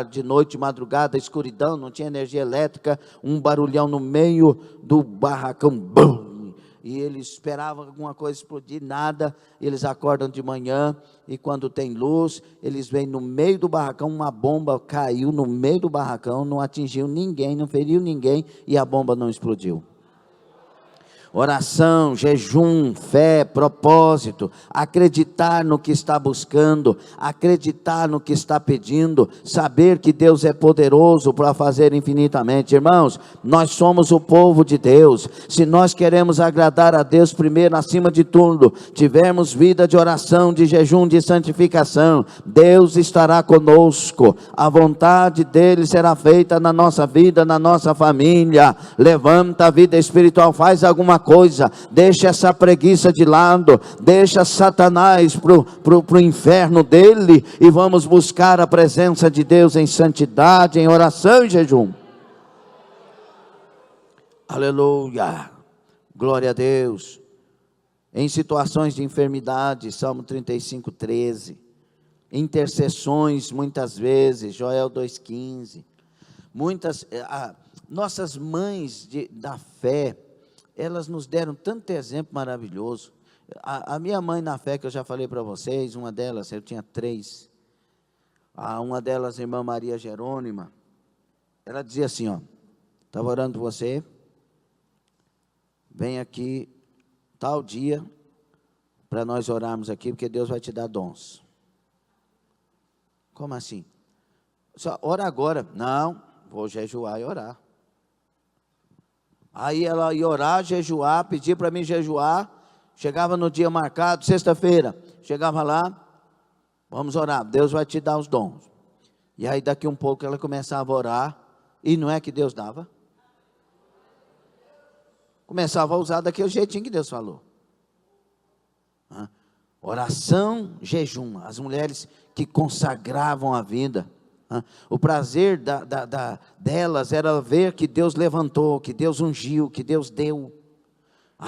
de noite, de madrugada, escuridão, não tinha energia elétrica, um barulhão no meio do barracão, bum! E eles esperavam alguma coisa explodir, nada. Eles acordam de manhã e quando tem luz, eles veem no meio do barracão, uma bomba caiu no meio do barracão, não atingiu ninguém, não feriu ninguém e a bomba não explodiu. Oração, jejum, fé, propósito, acreditar no que está buscando, acreditar no que está pedindo, saber que Deus é poderoso para fazer infinitamente. Irmãos, nós somos o povo de Deus. Se nós queremos agradar a Deus primeiro, acima de tudo, tivermos vida de oração, de jejum, de santificação, Deus estará conosco. A vontade dele será feita na nossa vida, na nossa família. Levanta a vida espiritual, faz alguma coisa, deixa essa preguiça de lado, deixa Satanás pro inferno dele, e vamos buscar a presença de Deus em santidade, em oração e jejum. Aleluia, glória a Deus. Em situações de enfermidade, Salmo 35:13, intercessões muitas vezes, Joel 2:15, nossas mães da fé, elas nos deram tanto exemplo maravilhoso. A minha mãe na fé, que eu já falei para vocês, uma delas, eu tinha 3, uma delas, a irmã Maria Jerônima, ela dizia assim, estava orando por você, vem aqui tal dia, para nós orarmos aqui, porque Deus vai te dar dons. Como assim? Só ora agora. Não, vou jejuar e orar. Aí ela ia orar, jejuar, pedir para mim jejuar, chegava no dia marcado, sexta-feira, chegava lá, vamos orar, Deus vai te dar os dons. E aí daqui um pouco ela começava a orar, e não é que Deus dava? Começava a usar daquele jeitinho que Deus falou. Oração, jejum, as mulheres que consagravam a vida. O prazer delas era ver que Deus levantou, que Deus ungiu, que Deus deu.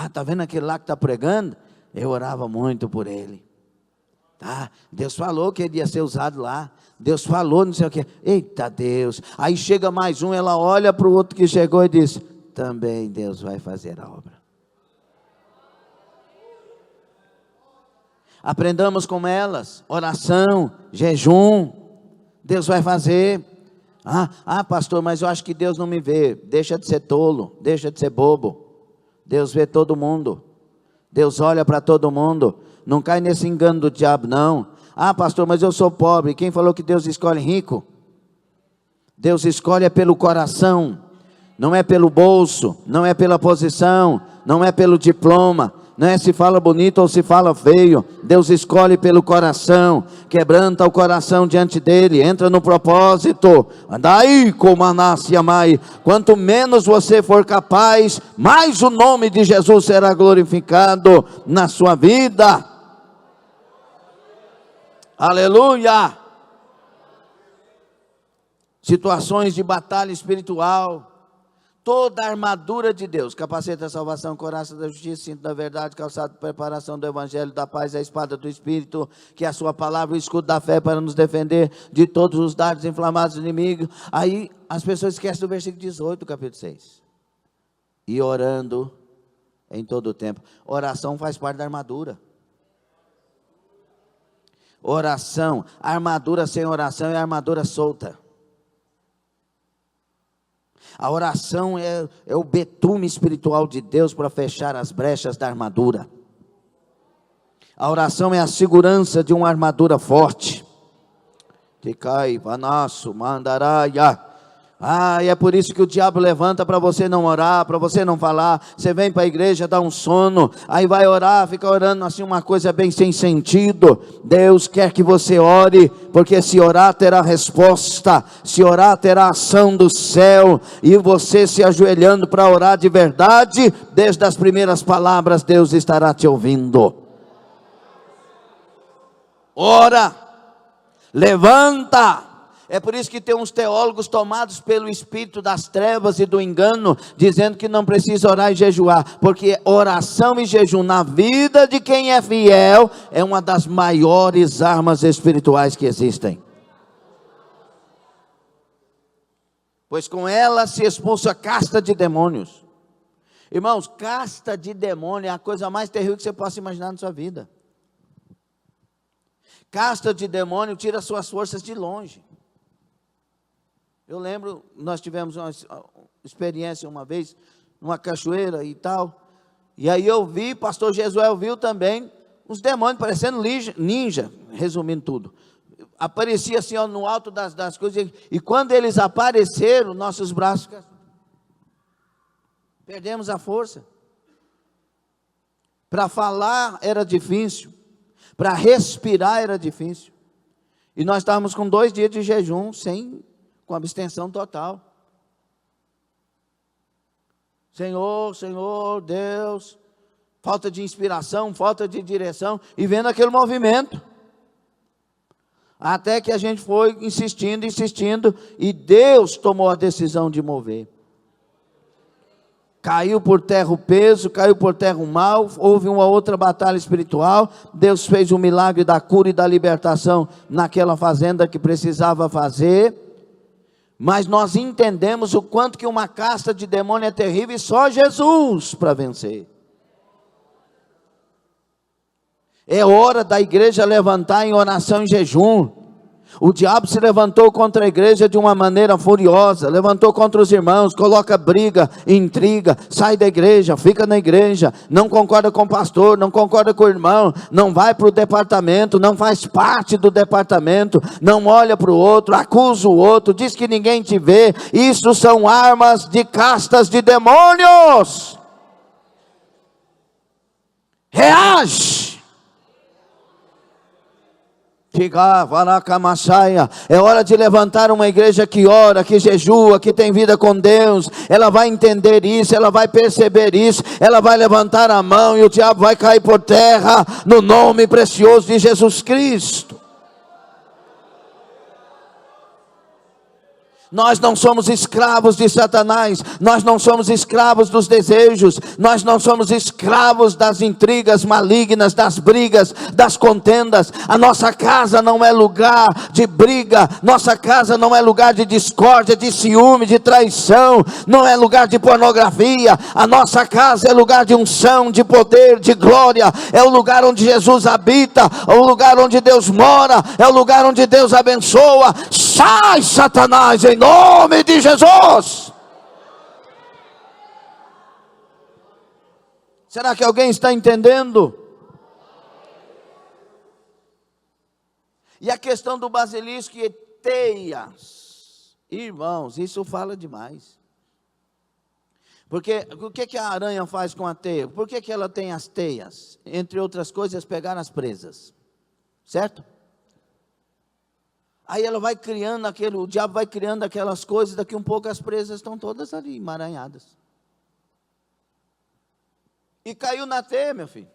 Está vendo aquele lá que está pregando? Eu orava muito por ele. Deus falou que ele ia ser usado lá. Deus falou, não sei o que. Eita Deus. Aí chega mais um, ela olha para o outro que chegou e diz: também Deus vai fazer a obra. Aprendamos com elas, oração, jejum. Deus vai fazer. Pastor, mas eu acho que Deus não me vê. Deixa de ser tolo, deixa de ser bobo. Deus vê todo mundo. Deus olha para todo mundo. Não cai nesse engano do diabo, não. Pastor, mas eu sou pobre. Quem falou que Deus escolhe rico? Deus escolhe pelo coração. Não é pelo bolso, não é pela posição, não é pelo diploma. Não é se fala bonito ou se fala feio. Deus escolhe pelo coração. Quebranta o coração diante dele. Entra no propósito. Andai como Anássia Mai. Quanto menos você for capaz, mais o nome de Jesus será glorificado na sua vida. Aleluia. Situações de batalha espiritual. Toda a armadura de Deus, capacete da salvação, coraça da justiça, cinto da verdade, calçado de preparação do evangelho, da paz, a espada do Espírito, que é a sua palavra, o escudo da fé para nos defender de todos os dardos inflamados do inimigo. Aí as pessoas esquecem do versículo 18 do capítulo 6. E orando em todo o tempo. Oração faz parte da armadura. Oração, armadura sem oração é armadura solta. A oração é o betume espiritual de Deus para fechar as brechas da armadura. A oração é a segurança de uma armadura forte. Ticai, vanasso, mandaraia. E é por isso que o diabo levanta para você não orar, para você não falar. Você vem para a igreja, dá um sono, aí vai orar, fica orando assim uma coisa bem sem sentido. Deus quer que você ore, porque se orar terá resposta, se orar terá ação do céu, e você se ajoelhando para orar de verdade, desde as primeiras palavras Deus estará te ouvindo. Ora, levanta. É por isso que tem uns teólogos tomados pelo espírito das trevas e do engano, dizendo que não precisa orar e jejuar, porque oração e jejum na vida de quem é fiel, é uma das maiores armas espirituais que existem. Pois com ela se expulsa a casta de demônios. Irmãos, casta de demônio é a coisa mais terrível que você possa imaginar na sua vida. Casta de demônio tira suas forças de longe. Eu lembro, nós tivemos uma experiência uma vez, numa cachoeira e tal, e aí eu vi, pastor Jesuel viu também, uns demônios parecendo ninja, resumindo tudo, aparecia assim ó, no alto das coisas, e quando eles apareceram, nossos braços, perdemos a força, para falar era difícil, para respirar era difícil, e nós estávamos com 2 dias de jejum, com abstenção total. Senhor, Deus, falta de inspiração, falta de direção, e vendo aquele movimento, até que a gente foi insistindo, e Deus tomou a decisão de mover. Caiu por terra o peso, caiu por terra o mal, houve uma outra batalha espiritual, Deus fez o milagre da cura e da libertação naquela fazenda que precisava fazer, mas nós entendemos o quanto que uma casta de demônio é terrível, e só Jesus para vencer. É hora da igreja levantar em oração e jejum. O diabo se levantou contra a igreja de uma maneira furiosa, levantou contra os irmãos, coloca briga, intriga, sai da igreja, fica na igreja, não concorda com o pastor, não concorda com o irmão, não vai para o departamento, não faz parte do departamento, não olha para o outro, acusa o outro, diz que ninguém te vê. Isso são armas de castas de demônios. Reage. É hora de levantar uma igreja que ora, que jejua, que tem vida com Deus. Ela vai entender isso, ela vai perceber isso, ela vai levantar a mão e o diabo vai cair por terra, no nome precioso de Jesus Cristo. Nós não somos escravos de Satanás, nós não somos escravos dos desejos, nós não somos escravos das intrigas malignas, das brigas, das contendas. A nossa casa não é lugar de briga, nossa casa não é lugar de discórdia, de ciúme, de traição, não é lugar de pornografia. A nossa casa é lugar de unção, de poder, de glória, é o lugar onde Jesus habita, é o lugar onde Deus mora, é o lugar onde Deus abençoa. Sai, Satanás, em nome de Jesus. Será que alguém está entendendo? E a questão do basilisco e teias, irmãos, isso fala demais. Porque o que a aranha faz com a teia? Por que ela tem as teias? Entre outras coisas, pegar as presas, certo? Aí ela vai criando o diabo vai criando aquelas coisas, daqui um pouco as presas estão todas ali, emaranhadas. E caiu na teia, meu filho.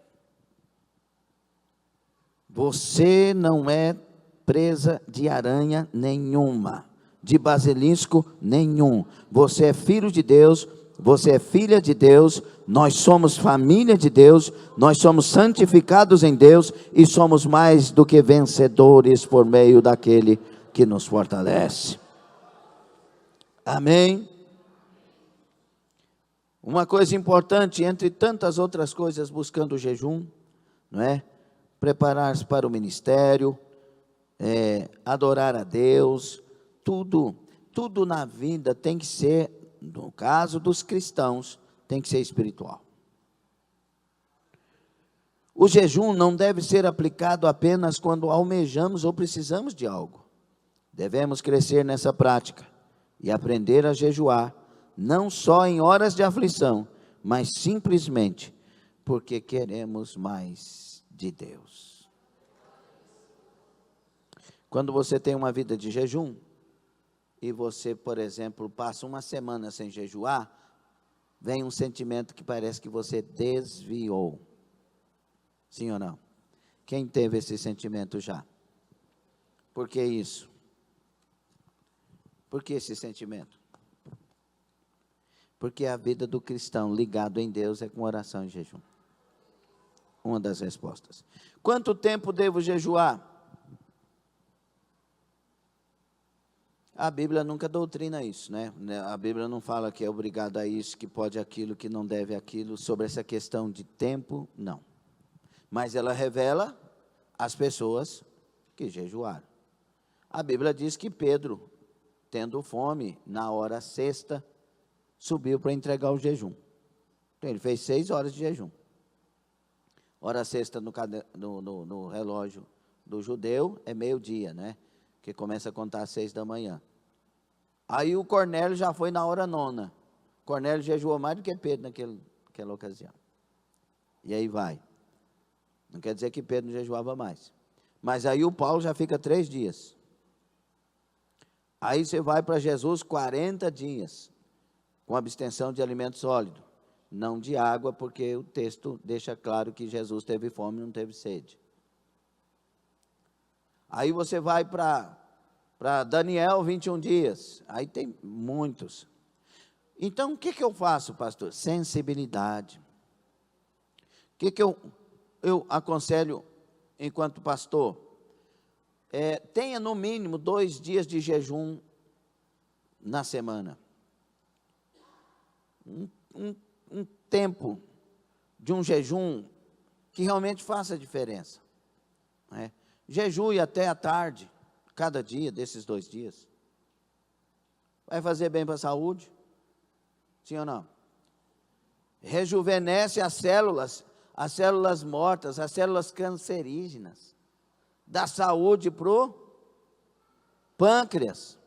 Você não é presa de aranha nenhuma, de basilisco nenhum. Você é filho de Deus, você é filha de Deus, nós somos família de Deus, nós somos santificados em Deus e somos mais do que vencedores por meio daquele que nos fortalece. Amém? Uma coisa importante, entre tantas outras coisas, buscando o jejum, não é? Preparar-se para o ministério, adorar a Deus, tudo na vida tem que ser, no caso dos cristãos, tem que ser espiritual. O jejum não deve ser aplicado apenas quando almejamos ou precisamos de algo. Devemos crescer nessa prática e aprender a jejuar, não só em horas de aflição, mas simplesmente porque queremos mais de Deus. Quando você tem uma vida de jejum, e você, por exemplo, passa uma semana sem jejuar, vem um sentimento que parece que você desviou. Sim ou não? Quem teve esse sentimento já? Por que isso? Por que esse sentimento? Porque a vida do cristão ligado em Deus é com oração e jejum. Uma das respostas. Quanto tempo devo jejuar? A Bíblia nunca doutrina isso, né? A Bíblia não fala que é obrigado a isso, que pode aquilo, que não deve aquilo. Sobre essa questão de tempo, não. Mas ela revela as pessoas que jejuaram. A Bíblia diz que Pedro, tendo fome, na hora sexta, subiu para entregar o jejum. Então, ele fez 6 horas de jejum. Hora sexta no relógio do judeu é meio-dia, né? Que começa a contar às 6 da manhã. Aí o Cornélio já foi na hora 9. Cornélio jejuou mais do que Pedro naquela ocasião. E aí vai. Não quer dizer que Pedro não jejuava mais. Mas aí o Paulo já fica 3 dias. Aí você vai para Jesus 40 dias, com abstenção de alimento sólido, não de água, porque o texto deixa claro que Jesus teve fome e não teve sede. Aí você vai para Daniel, 21 dias, aí tem muitos. Então, o que eu faço, pastor? Sensibilidade. O que eu aconselho enquanto pastor? Tenha no mínimo 2 dias de jejum na semana. Um tempo de um jejum que realmente faça diferença. Jejue até a tarde, cada dia desses 2 dias. Vai fazer bem para a saúde? Sim ou não? Rejuvenesce as células mortas, as células cancerígenas. Dá saúde para o pâncreas.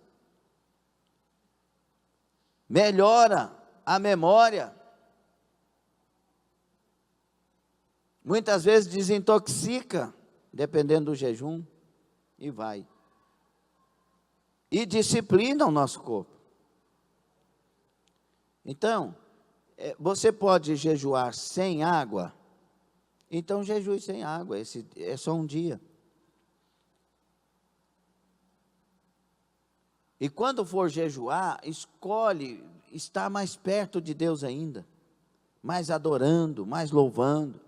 Melhora a memória. Muitas vezes desintoxica, dependendo do jejum, e vai. E disciplina o nosso corpo. Então, você pode jejuar sem água, então jejue sem água, esse é só um dia. E quando for jejuar, escolhe estar mais perto de Deus ainda, mais adorando, mais louvando.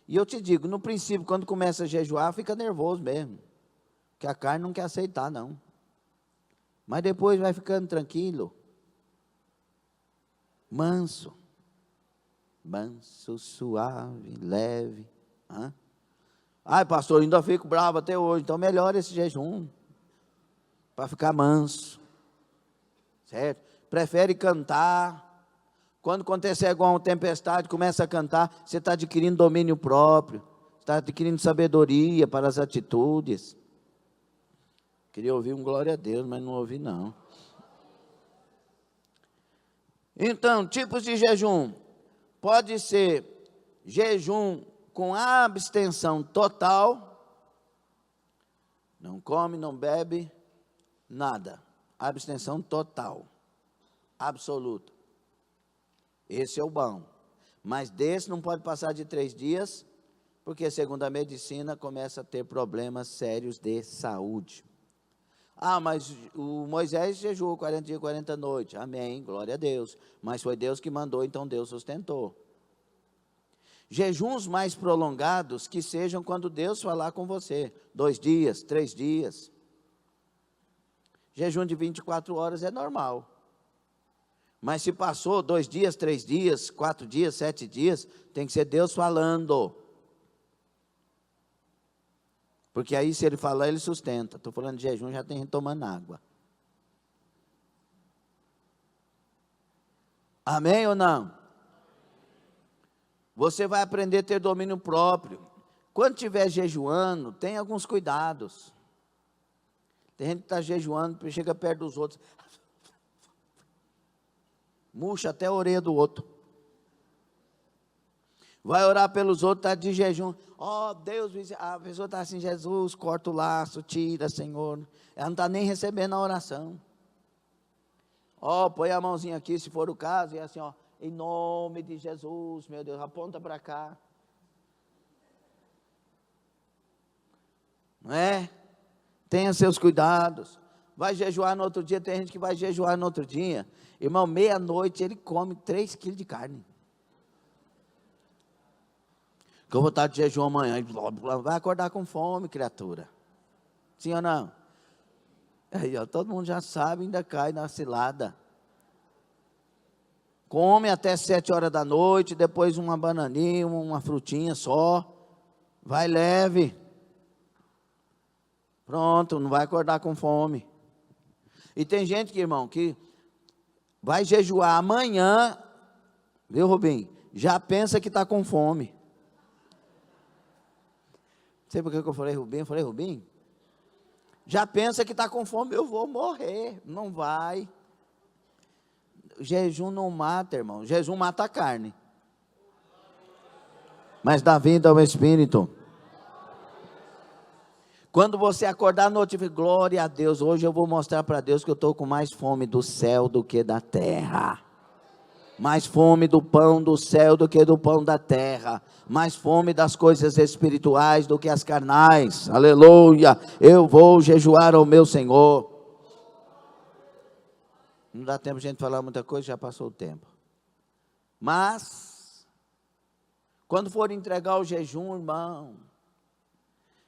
E eu te digo, no princípio, quando começa a jejuar, fica nervoso mesmo, que a carne não quer aceitar, não. Mas depois vai ficando tranquilo, manso, suave, leve. Ai, pastor, ainda fico bravo até hoje, então melhora esse jejum, para ficar manso. Certo? Prefere cantar. Quando acontecer alguma tempestade, começa a cantar, você está adquirindo domínio próprio, está adquirindo sabedoria para as atitudes. Queria ouvir um glória a Deus, mas não ouvi não. Então, tipos de jejum. Pode ser jejum com abstenção total, não come, não bebe, nada. Abstenção total, absoluta. Esse é o bom. Mas desse não pode passar de 3 dias, porque segundo a medicina começa a ter problemas sérios de saúde. Mas o Moisés jejuou 40 dias e 40 noites. Amém, glória a Deus. Mas foi Deus que mandou, então Deus sustentou. Jejuns mais prolongados que sejam quando Deus falar com você. 2 dias, 3 dias. Jejum de 24 horas é normal. Mas se passou 2 dias, 3 dias, 4 dias, 7 dias, tem que ser Deus falando. Porque aí se Ele falar, Ele sustenta. Estou falando de jejum, já tem gente tomando água. Amém ou não? Você vai aprender a ter domínio próprio. Quando estiver jejuando, tem alguns cuidados. Tem gente que está jejuando, chega perto dos outros, murcha até a orelha do outro. Vai orar pelos outros, está de jejum. Ó, Deus, a pessoa está assim, Jesus, corta o laço, tira, Senhor. Ela não está nem recebendo a oração. Ó, põe a mãozinha aqui, se for o caso, e assim, ó, em nome de Jesus, meu Deus, aponta para cá. Não é? Tenha seus cuidados. Vai jejuar no outro dia, tem gente que vai jejuar no outro dia. Irmão, meia-noite ele come 3 quilos de carne. Que eu vou estar de jejum amanhã. Vai acordar com fome, criatura. Sim ou não? Aí, ó, todo mundo já sabe, ainda cai na cilada. Come até 7 horas da noite, depois uma bananinha, uma frutinha só. Vai leve. Pronto, não vai acordar com fome. E tem gente que, irmão, que vai jejuar amanhã, viu, Rubim? Já pensa que está com fome. Não sei por que eu falei Rubim? Eu falei Rubim? Já pensa que está com fome, eu vou morrer. Não vai. Jejum não mata, irmão. Jejum mata a carne. Mas dá vida ao Espírito. Quando você acordar no outro dia, glória a Deus, hoje eu vou mostrar para Deus que eu estou com mais fome do céu do que da terra. Mais fome do pão do céu do que do pão da terra. Mais fome das coisas espirituais do que as carnais. Aleluia. Eu vou jejuar ao meu Senhor. Não dá tempo de a gente falar muita coisa, já passou o tempo. Mas, quando for entregar o jejum, irmão,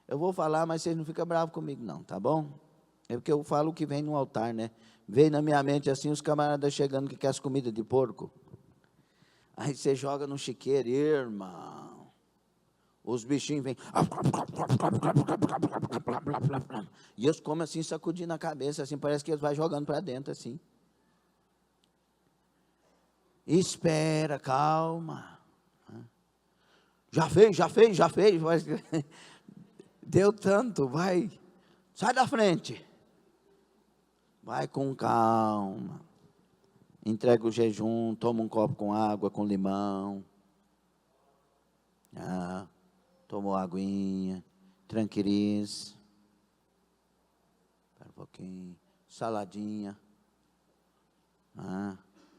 eu vou falar, mas vocês não ficam bravos comigo não, tá bom? É porque eu falo o que vem no altar, né? Veio na minha mente assim, os camaradas chegando que querem as comidas de porco. Aí você joga no chiqueiro, irmão. Os bichinhos vêm. E eles comem assim, sacudindo a cabeça, assim, parece que eles vão jogando para dentro, assim. Espera, calma. Já fez. Deu tanto, vai. Sai da frente. Vai com calma. Entrega o jejum, toma um copo com água, com limão. Tomou aguinha, tranquiliza. Espera um pouquinho. Saladinha.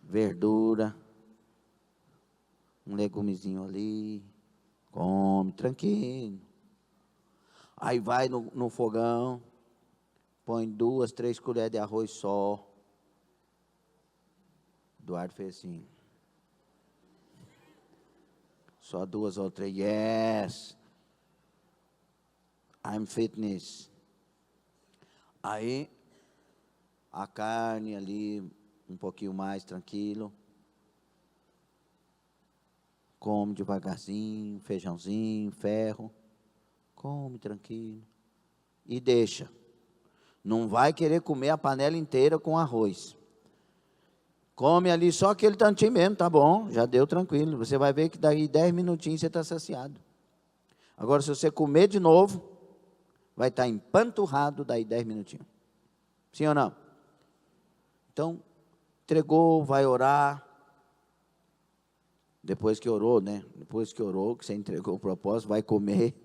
Verdura. Um legumezinho ali. Come, tranquilo. Aí vai no fogão. Põe 2, 3 colheres de arroz só. Eduardo fez assim. Só 2 ou 3. Yes. I'm fitness. Aí, a carne ali, um pouquinho mais tranquilo. Come devagarzinho, feijãozinho, ferro. Come tranquilo. E deixa. Não vai querer comer a panela inteira com arroz. Come ali só aquele tantinho mesmo, tá bom, já deu tranquilo. Você vai ver que daí 10 minutinhos você está saciado. Agora, se você comer de novo, vai estar empanturrado daí 10 minutinhos. Sim ou não? Então, entregou, vai orar. Depois que orou, né? Depois que orou, que você entregou o propósito, vai comer.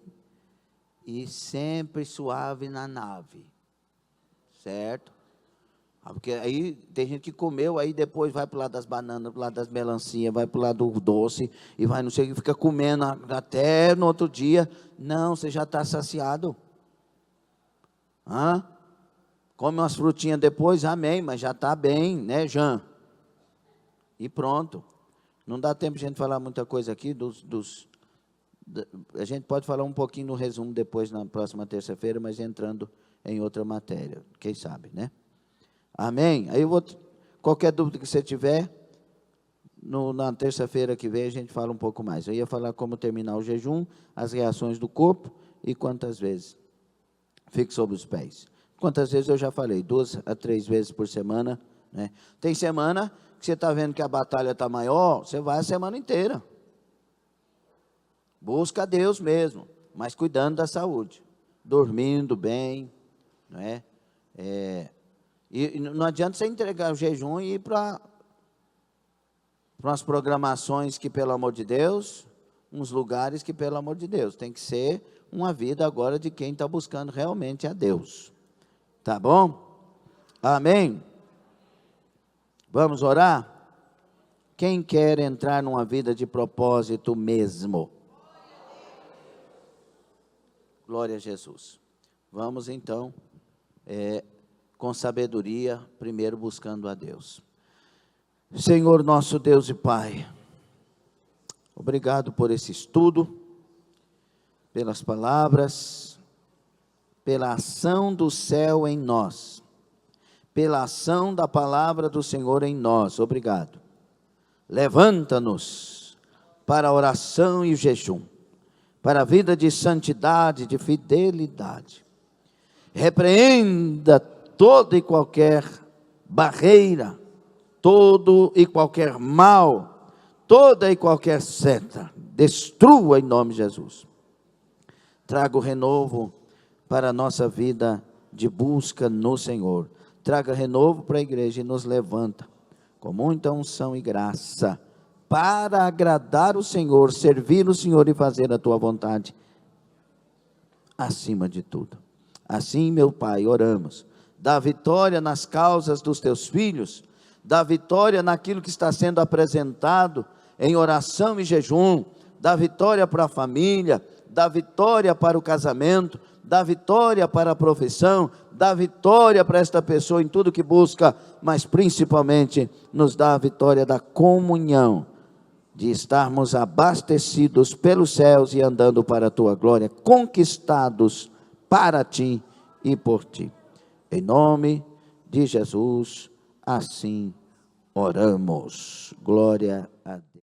E sempre suave na nave. Certo? Porque aí tem gente que comeu, aí depois vai para o lado das bananas, para o lado das melancias, vai para o lado do doce, e vai não sei o que, fica comendo até no outro dia. Não, você já está saciado. Come umas frutinhas depois, amém, mas já está bem, né, Jean? E pronto. Não dá tempo de a gente falar muita coisa aqui, a gente pode falar um pouquinho no resumo depois, na próxima terça-feira, mas entrando em outra matéria, quem sabe, né? Amém? Aí qualquer dúvida que você tiver, na terça-feira que vem a gente fala um pouco mais. Eu ia falar como terminar o jejum, as reações do corpo e quantas vezes. Fique sobre os pés. Quantas vezes eu já falei? 2 a 3 vezes por semana, né? Tem semana que você está vendo que a batalha está maior, você vai a semana inteira. Busca Deus mesmo. mas cuidando da saúde, dormindo bem, não é? E não adianta você entregar o jejum e ir para umas programações que, pelo amor de Deus, uns lugares que, pelo amor de Deus, tem que ser uma vida agora de quem está buscando realmente a Deus. Tá bom? Amém? Vamos orar? Quem quer entrar numa vida de propósito mesmo? Glória a Jesus. Vamos então, com sabedoria, primeiro buscando a Deus. Senhor nosso Deus e Pai, obrigado por esse estudo, pelas palavras, pela ação do céu em nós, pela ação da palavra do Senhor em nós. Obrigado. Levanta-nos para a oração e o jejum, para a vida de santidade, de fidelidade. Repreenda toda e qualquer barreira, todo e qualquer mal, toda e qualquer seta. Destrua em nome de Jesus. Traga o renovo para a nossa vida de busca no Senhor. Traga renovo para a igreja e nos levanta com muita unção e graça para agradar o Senhor, servir o Senhor e fazer a tua vontade acima de tudo. Assim, meu Pai, oramos. Dá vitória nas causas dos teus filhos, dá vitória naquilo que está sendo apresentado em oração e jejum, dá vitória para a família, dá vitória para o casamento, dá vitória para a profissão, dá vitória para esta pessoa em tudo que busca, mas principalmente nos dá a vitória da comunhão, de estarmos abastecidos pelos céus e andando para a tua glória, conquistados para ti e por ti. Em nome de Jesus, assim oramos. Glória a Deus.